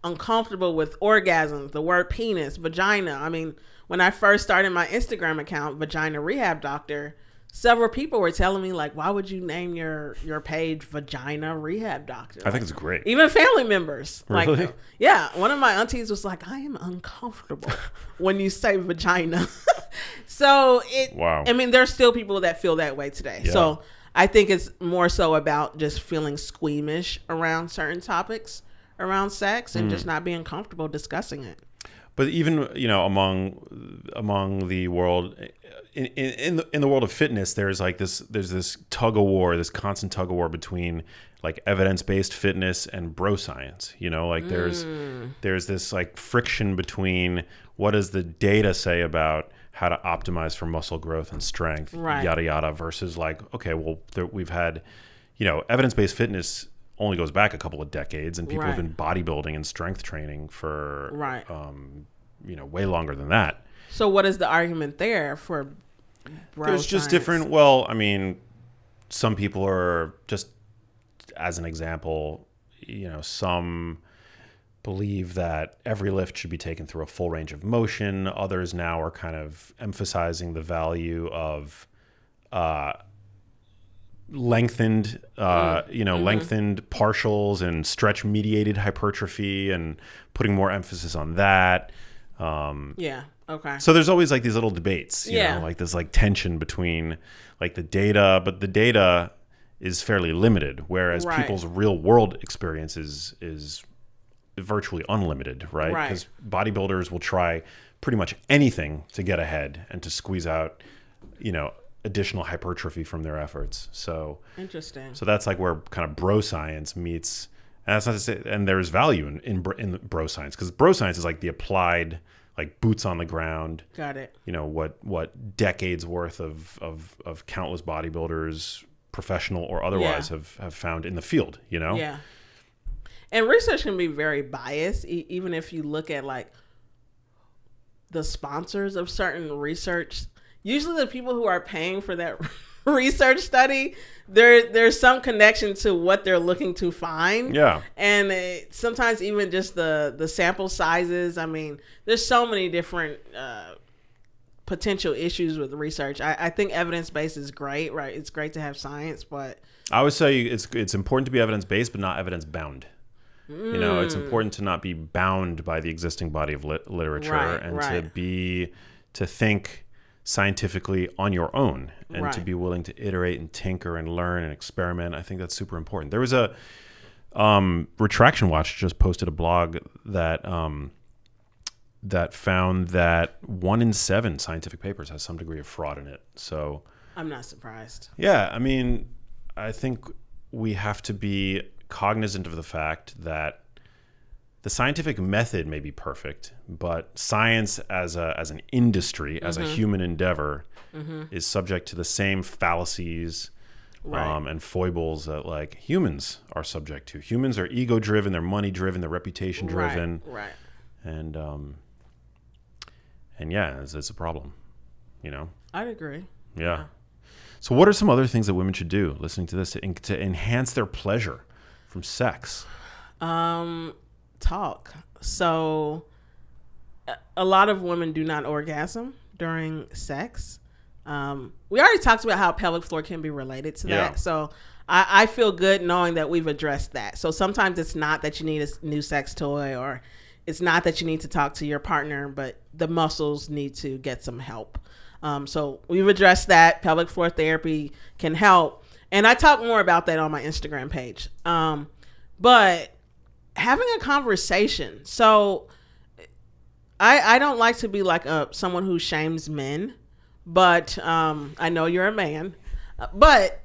uncomfortable with orgasms, the word penis, vagina. I mean, when I first started my Instagram account, Vagina Rehab Doctor, several people were telling me, like, why would you name your page Vagina Rehab Doctor? I think it's great. Even family members. Really? Like, yeah. One of my aunties was like, I am uncomfortable when you say vagina. So wow. I mean, there's still people that feel that way today. Yeah. So I think it's more so about just feeling squeamish around certain topics around sex and just not being comfortable discussing it. But even, you know, among the world, in the world of fitness, there's this tug of war, this constant tug of war between like evidence-based fitness and bro science. You know, like there's this like friction between what does the data say about how to optimize for muscle growth and strength, yada yada, versus like, okay, well, we've had, you know, evidence-based fitness only goes back a couple of decades, and people have been bodybuilding and strength training for you know, way longer than that. So what is the argument there for bro There's just science? different, well, I mean, some people are, just as an example, you know, some believe that every lift should be taken through a full range of motion. Others now are kind of emphasizing the value of lengthened lengthened partials and stretch mediated hypertrophy, and putting more emphasis on that. Okay. So there's always like these little debates, you know, like this like tension between like the data, but the data is fairly limited, whereas people's real world experience is virtually unlimited, right? Because bodybuilders will try pretty much anything to get ahead and to squeeze out, you know, additional hypertrophy from their efforts. So interesting. So that's like where kind of bro science meets, and that's not to say, and there's value in bro science, because bro science is like the applied, like boots on the ground. Got it. You know, what decades worth of countless bodybuilders, professional or otherwise, have found in the field. You know. Yeah. And research can be very biased, even if you look at like the sponsors of certain research. Usually the people who are paying for that research study, there's some connection to what they're looking to find. Yeah. And sometimes even just the sample sizes. I mean, there's so many different potential issues with research. I think evidence-based is great, right? It's great to have science, but I would say it's important to be evidence-based, but not evidence-bound. You know, it's important to not be bound by the existing body of literature, and to think scientifically on your own, and to be willing to iterate and tinker and learn and experiment. I think that's super important. There was a Retraction Watch just posted a blog that that found that 1 in 7 scientific papers has some degree of fraud in it. So I'm not surprised. Yeah, I mean, I think we have to be cognizant of the fact that the scientific method may be perfect, but science as an industry, as a human endeavor, is subject to the same fallacies and foibles that like humans are subject to. Humans are ego-driven, they're money-driven, they're reputation-driven. Right. And yeah, it's a problem, you know? I'd agree. Yeah. So what are some other things that women should do listening to this to enhance their pleasure from sex? Talk. So a lot of women do not orgasm during sex. We already talked about how pelvic floor can be related to that. So I feel good knowing that we've addressed that. So sometimes it's not that you need a new sex toy, or it's not that you need to talk to your partner, but the muscles need to get some help. So we've addressed that. Pelvic floor therapy can help. And I talk more about that on my Instagram page. But having a conversation. So I don't like to be like someone who shames men, but I know you're a man. But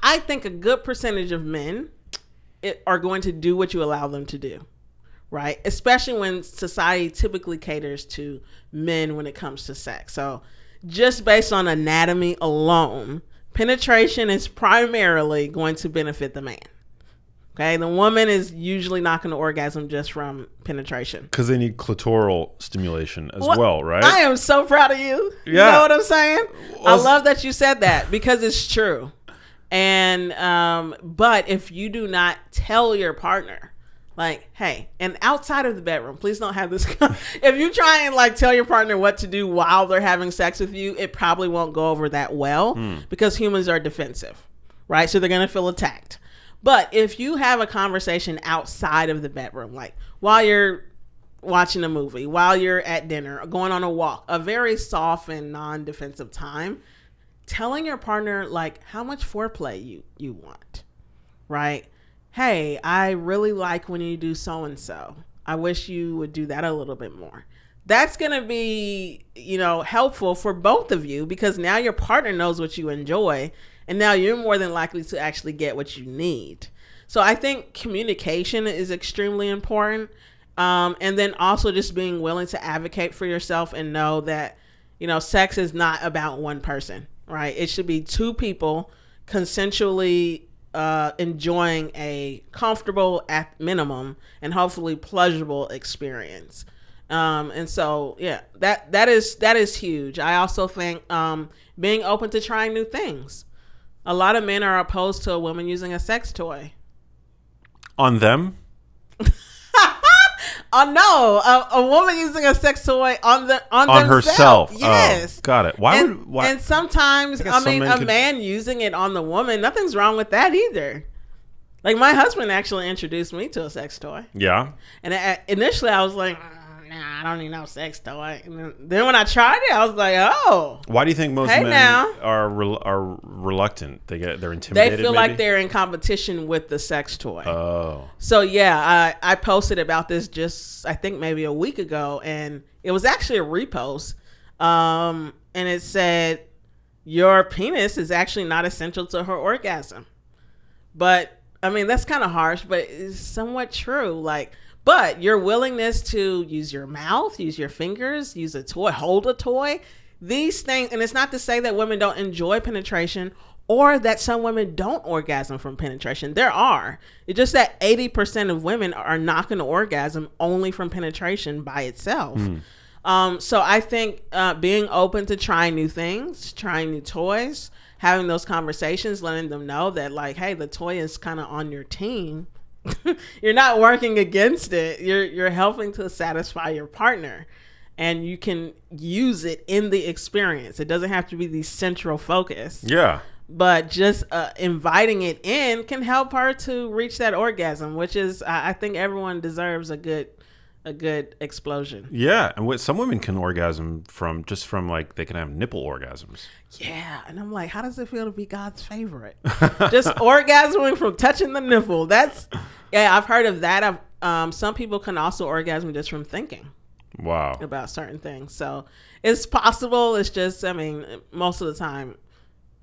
I think a good percentage of men are going to do what you allow them to do, right? Especially when society typically caters to men when it comes to sex. So just based on anatomy alone, penetration is primarily going to benefit the man. Okay, the woman is usually not going to orgasm just from penetration. Because they need clitoral stimulation as well, right? I am so proud of you. Yeah. You know what I'm saying? Well, I love that you said that because it's true. And, but if you do not tell your partner, like, hey, and outside of the bedroom, please don't have this. If you try and like tell your partner what to do while they're having sex with you, it probably won't go over that well because humans are defensive, right? So they're going to feel attacked. But if you have a conversation outside of the bedroom, like while you're watching a movie, while you're at dinner, going on a walk, a very soft and non-defensive time, telling your partner like how much foreplay you want, right? Hey, I really like when you do so-and-so. I wish you would do that a little bit more. That's going to be, helpful for both of you because now your partner knows what you enjoy. And now you're more than likely to actually get what you need. So I think communication is extremely important. And then also just being willing to advocate for yourself and know that, sex is not about one person, right? It should be two people consensually enjoying a comfortable, at minimum, and hopefully pleasurable experience. And so, yeah, that is huge. I also think being open to trying new things. A lot of men are opposed to a woman using a sex toy. On them? Oh no, a woman using a sex toy on herself. Yes, got it. Why? And sometimes, a man using it on the woman, nothing's wrong with that either. Like my husband actually introduced me to a sex toy. Yeah. And initially I was like, nah, I don't need no sex toy. And then when I tried it, I was like, oh. Why do you think most men are reluctant? They're intimidated. They feel maybe? Like they're in competition with the sex toy. Oh. So yeah, I posted about this just I think maybe a week ago, and it was actually a repost. And it said your penis is actually not essential to her orgasm. But I mean that's kind of harsh, but it's somewhat true. But your willingness to use your mouth, use your fingers, use a toy, hold a toy, these things, and it's not to say that women don't enjoy penetration or that some women don't orgasm from penetration. There are. It's just that 80% of women are not going to orgasm only from penetration by itself. So I think being open to trying new things, trying new toys, having those conversations, letting them know that like, hey, the toy is kind of on your team. You're not working against it. You're helping to satisfy your partner, and you can use it in the experience. It doesn't have to be the central focus. Yeah. But just inviting it in can help her to reach that orgasm, which is, I think everyone deserves a good explosion. Yeah, and some women can orgasm from like they can have nipple orgasms. Yeah, and I'm like, how does it feel to be God's favorite? Just orgasming from touching the nipple. I've heard of that. Some people can also orgasm just from thinking. Wow. About certain things. So it's possible. It's just, most of the time,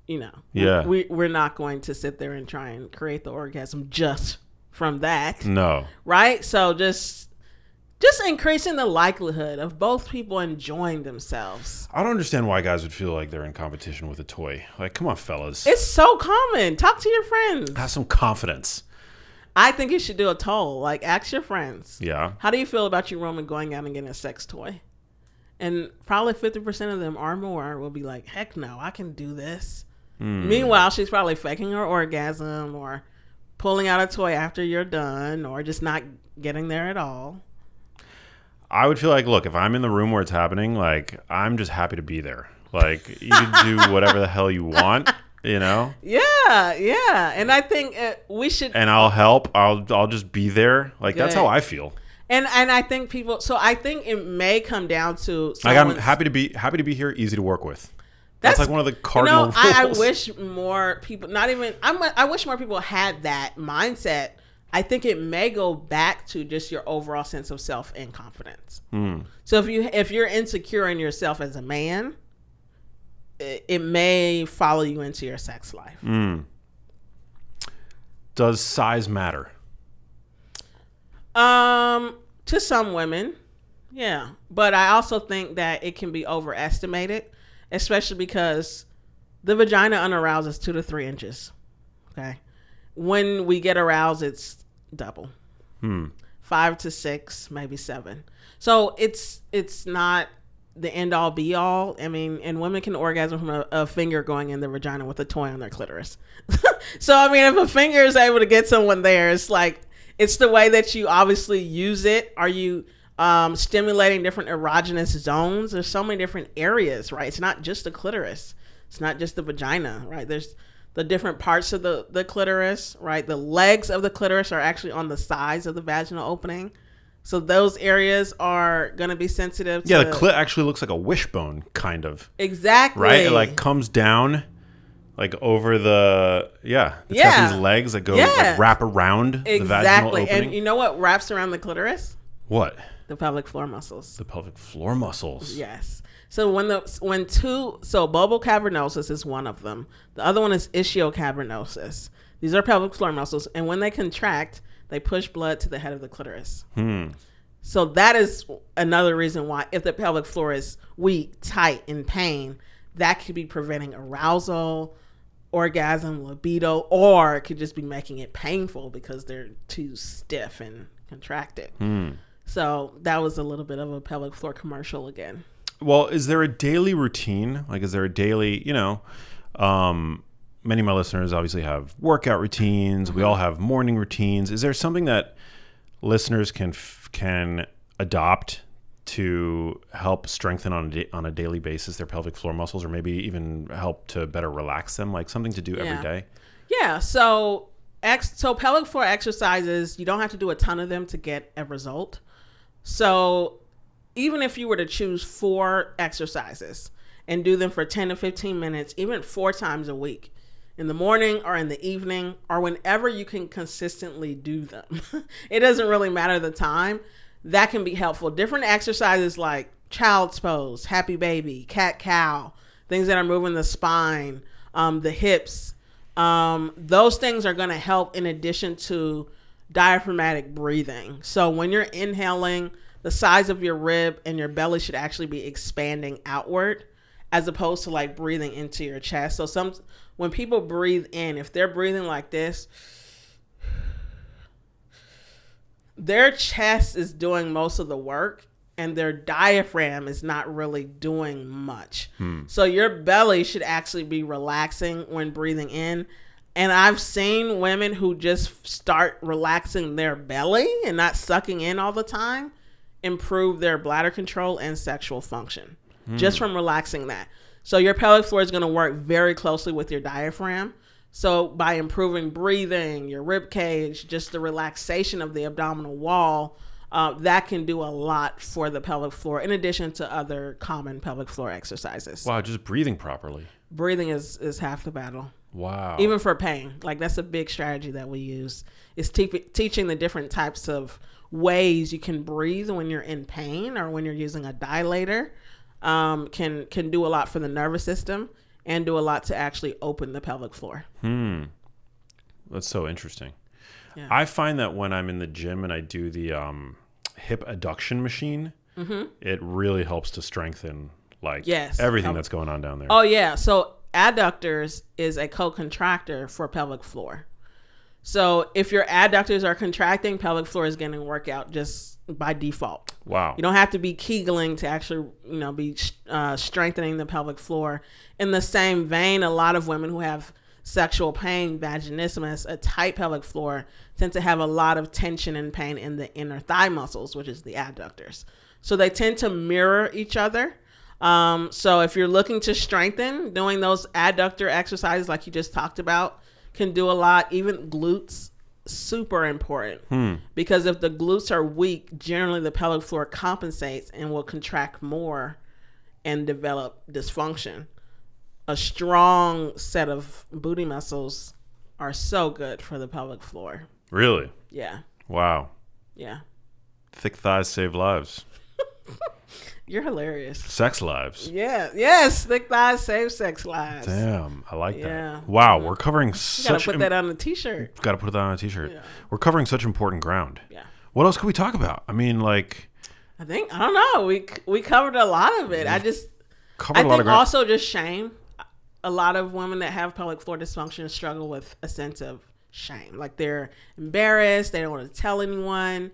yeah, we're not going to sit there and try and create the orgasm just from that. No. Right? So just increasing the likelihood of both people enjoying themselves. I don't understand why guys would feel like they're in competition with a toy. Like, come on, fellas. It's so common. Talk to your friends. Have some confidence. I think you should do a poll. Like, ask your friends. Yeah. How do you feel about your woman going out and getting a sex toy? And probably 50% of them or more will be like, heck no, I can do this. Meanwhile, she's probably faking her orgasm or pulling out a toy after you're done or just not getting there at all. I would feel like, look, if I'm in the room where it's happening, like, I'm just happy to be there. Like, you can do whatever the hell you want, you know? Yeah. And I think we should... And I'll help. I'll just be there. Like, that's how I feel. And I think people... So I think it may come down to... Like, I'm happy to be here, easy to work with. That's like one of the cardinal rules. I wish more people... I wish more people had that mindset. I think it may go back to just your overall sense of self and confidence. So if you're insecure in yourself as a man, it may follow you into your sex life. Does size matter? To some women, yeah. But I also think that it can be overestimated, especially because the vagina unaroused 2 to 3 inches. Okay. When we get aroused, it's double. 5 to 6, maybe 7. So it's not the end all be all. I mean, and women can orgasm from a finger going in the vagina with a toy on their clitoris. So I mean, if a finger is able to get someone there, it's like, it's the way that you obviously use it. Are you stimulating different erogenous zones? There's so many different areas, right? It's not just the clitoris. It's not just the vagina, right? There's the different parts of the clitoris, right? The legs of the clitoris are actually on the sides of the vaginal opening. So those areas are going to be sensitive to... Yeah, the clit actually looks like a wishbone, kind of. Exactly. Right? It like comes down like over the... Yeah. It's got these legs that go like, wrap around the vaginal opening. And you know what wraps around the clitoris? What? The pelvic floor muscles. The pelvic floor muscles. Yes. So so bulbar cavernosus is one of them. The other one is ischiocavernosus. These are pelvic floor muscles, and when they contract, they push blood to the head of the clitoris. So that is another reason why, if the pelvic floor is weak, tight, in pain, that could be preventing arousal, orgasm, libido, or it could just be making it painful because they're too stiff and contracted. So that was a little bit of a pelvic floor commercial again. Well, is there a daily routine? Like, is there a daily, many of my listeners obviously have workout routines. We all have morning routines. Is there something that listeners can adopt to help strengthen on a daily basis their pelvic floor muscles, or maybe even help to better relax them, like something to do every day? Yeah. So pelvic floor exercises, you don't have to do a ton of them to get a result. So even if you were to choose 4 exercises and do them for 10 to 15 minutes, even 4 times a week, in the morning or in the evening, or whenever you can consistently do them, it doesn't really matter the time, that can be helpful. Different exercises like child's pose, happy baby, cat cow, things that are moving the spine, the hips, those things are going to help in addition to diaphragmatic breathing. So when you're inhaling, the size of your rib and your belly should actually be expanding outward as opposed to like breathing into your chest. So when people breathe in, if they're breathing like this, their chest is doing most of the work and their diaphragm is not really doing much. So your belly should actually be relaxing when breathing in. And I've seen women who just start relaxing their belly and not sucking in all the time improve their bladder control and sexual function just from relaxing that. So your pelvic floor is going to work very closely with your diaphragm. So by improving breathing, your rib cage, just the relaxation of the abdominal wall, that can do a lot for the pelvic floor in addition to other common pelvic floor exercises. Wow, just breathing properly. Breathing is half the battle. Wow. Even for pain. Like, that's a big strategy that we use, is teaching the different types of ways you can breathe when you're in pain or when you're using a dilator. Can do a lot for the nervous system and do a lot to actually open the pelvic floor. That's so interesting. Yeah. I find that when I'm in the gym and I do the hip adduction machine, it really helps to strengthen everything that's going on down there. Oh yeah. So adductors is a co-contractor for pelvic floor. So if your adductors are contracting, pelvic floor is getting a workout just by default. Wow. You don't have to be Kegling to actually, be strengthening the pelvic floor. In the same vein, a lot of women who have sexual pain, vaginismus, a tight pelvic floor, tend to have a lot of tension and pain in the inner thigh muscles, which is the adductors. So they tend to mirror each other. So if you're looking to strengthen, doing those adductor exercises like you just talked about can do a lot. Even glutes, super important. Because if the glutes are weak, generally the pelvic floor compensates and will contract more and develop dysfunction. A strong set of booty muscles are so good for the pelvic floor. Really? Yeah. Wow. Yeah. Thick thighs save lives. You're hilarious. Sex lives. Yeah. Yes. Thick thighs save sex lives. Damn. I like Yeah. that. Wow. We're covering You such... gotta put that on a t-shirt. Got to put that on a t-shirt. Yeah. We're covering such important ground. Yeah. What else could we talk about? I mean, like... I don't know. We covered a lot of it. I Covered a lot of think ground. also just shame. A lot of women that have pelvic floor dysfunction struggle with a sense of shame. Like they're embarrassed. They don't want to tell anyone.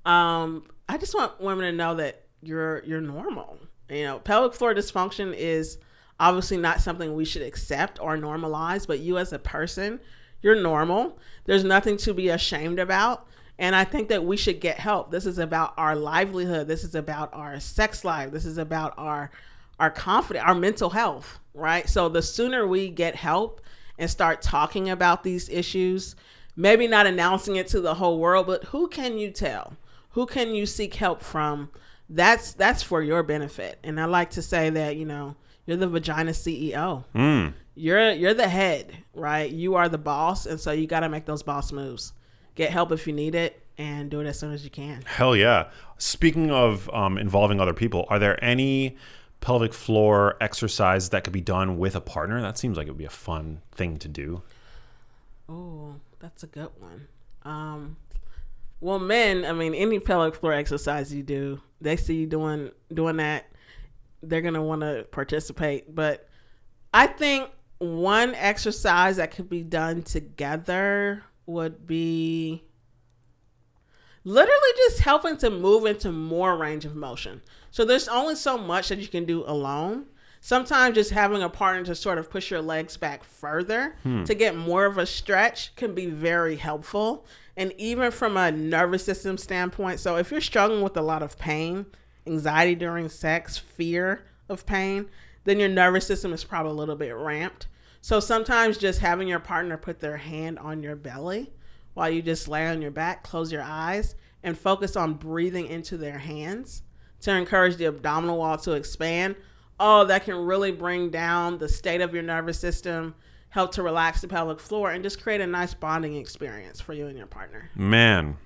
I just want women to know that you're normal. Pelvic floor dysfunction is obviously not something we should accept or normalize, but you as a person, you're normal. There's nothing to be ashamed about. And I think that we should get help. This is about our livelihood. This is about our sex life. This is about our confidence, our mental health, right? So the sooner we get help and start talking about these issues, maybe not announcing it to the whole world, but who can you tell? Who can you seek help from? That's for your benefit. And I like to say that, you're the vagina CEO. You're the head, right? You are the boss. And so you got to make those boss moves. Get help if you need it and do it as soon as you can. Hell yeah. Speaking of involving other people, are there any pelvic floor exercise that could be done with a partner? That seems like it would be a fun thing to do. Oh, that's a good one. Well, men, any pelvic floor exercise you do, they see you doing that, they're going to want to participate. But I think one exercise that could be done together would be literally just helping to move into more range of motion. So there's only so much that you can do alone. Sometimes just having a partner to sort of push your legs back further to get more of a stretch can be very helpful. And even from a nervous system standpoint, so if you're struggling with a lot of pain, anxiety during sex, fear of pain, then your nervous system is probably a little bit ramped. So sometimes just having your partner put their hand on your belly while you just lay on your back, close your eyes, and focus on breathing into their hands to encourage the abdominal wall to expand. Oh, that can really bring down the state of your nervous system, help to relax the pelvic floor, and just create a nice bonding experience for you and your partner. Man,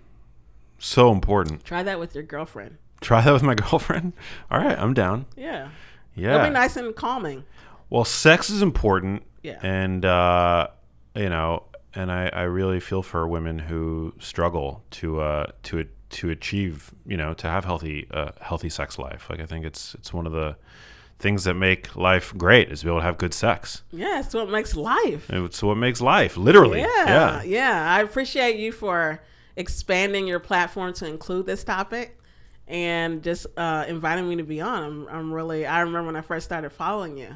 so important. Try that with your girlfriend. Try that with my girlfriend? All right, I'm down. Yeah. Yeah. It'll be nice and calming. Well, sex is important. Yeah. And, and I really feel for women who struggle to achieve, to have healthy sex life. Like, I think it's one of the things that make life great is to be able to have good sex. Yeah, it's what makes life. It's what makes life, literally. Yeah. I appreciate you for expanding your platform to include this topic and just inviting me to be on. I remember when I first started following you.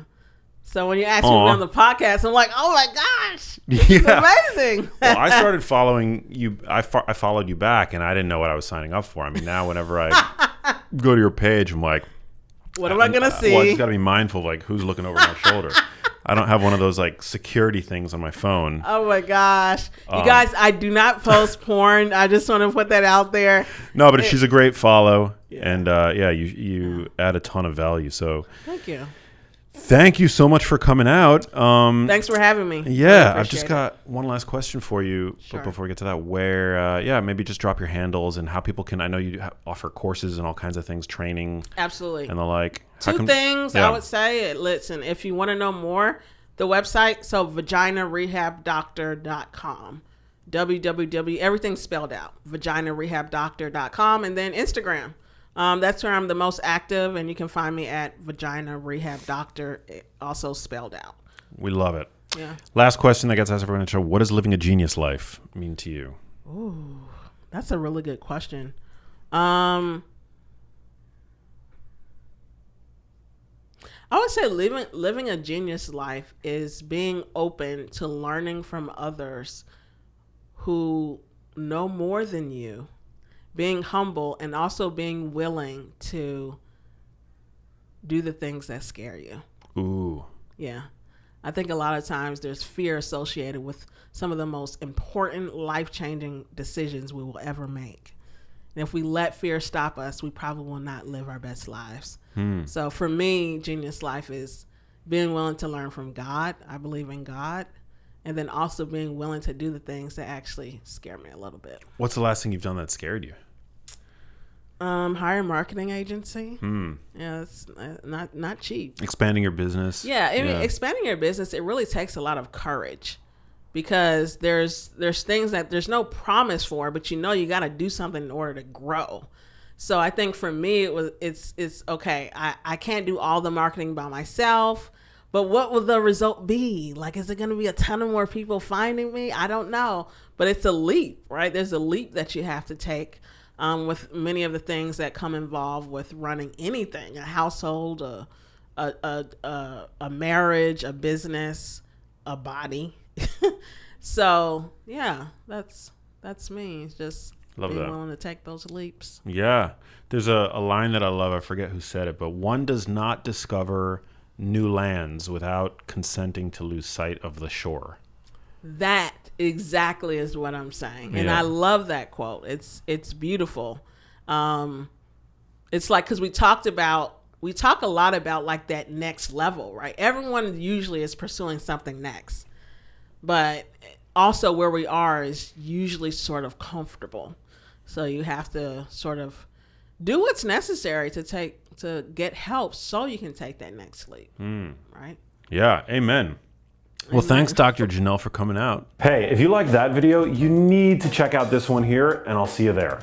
So when you asked me to be on the podcast, I'm like, oh my gosh, this is amazing. Well, I started following you. I followed you back, and I didn't know what I was signing up for. I mean, now whenever I go to your page, I'm like, what am I going to see? Well, I just got to be mindful of like who's looking over my shoulder. I don't have one of those like security things on my phone. Oh my gosh. You guys, I do not post porn. I just want to put that out there. No, but she's a great follow. Yeah. And you add a ton of value. So thank you. Thank you so much for coming out. Thanks for having me. Yeah, I've just got one last question for you. Sure. But before we get to that, where, maybe just drop your handles and how people can, I know you offer courses and all kinds of things, training. Absolutely. And the like. Two things I would say. Listen, if you want to know more, the website, so vaginarehabdoctor.com. everything's spelled out. vaginarehabdoctor.com. And then Instagram. That's where I'm the most active, and you can find me at Vagina Rehab Doctor, also spelled out. We love it. Yeah. Last question that gets asked everyone on the show: what does living a genius life mean to you? Ooh, that's a really good question. I would say living a genius life is being open to learning from others who know more than you, being humble, and also being willing to do the things that scare you. Ooh. Yeah. I think a lot of times there's fear associated with some of the most important life-changing decisions we will ever make. And if we let fear stop us, we probably will not live our best lives. So for me, genius life is being willing to learn from God. I believe in God. And then also being willing to do the things that actually scare me a little bit. What's the last thing you've done that scared you? Hire a marketing agency. Yeah, it's not cheap. Expanding your business. Yeah, I mean, expanding your business, it really takes a lot of courage, because there's things that there's no promise for, but you got to do something in order to grow. So I think for me, it's okay. I can't do all the marketing by myself, but what will the result be? Like, is it going to be a ton of more people finding me? I don't know, but it's a leap, right? There's a leap that you have to take with many of the things that come involved with running anything, a household, a marriage, a business, a body. So yeah, that's me. It's just being willing to take those leaps. Yeah. There's a line that I love. I forget who said it, but one does not discover new lands without consenting to lose sight of the shore. That exactly is what I'm saying. And I love that quote. It's beautiful. It's like, because we talk a lot about like that next level, right? Everyone usually is pursuing something next, but also where we are is usually sort of comfortable. So you have to sort of do what's necessary to get help so you can take that next leap. Right? Yeah. Amen. Well, thanks, Dr. Janelle, for coming out. Hey, if you liked that video, you need to check out this one here, and I'll see you there.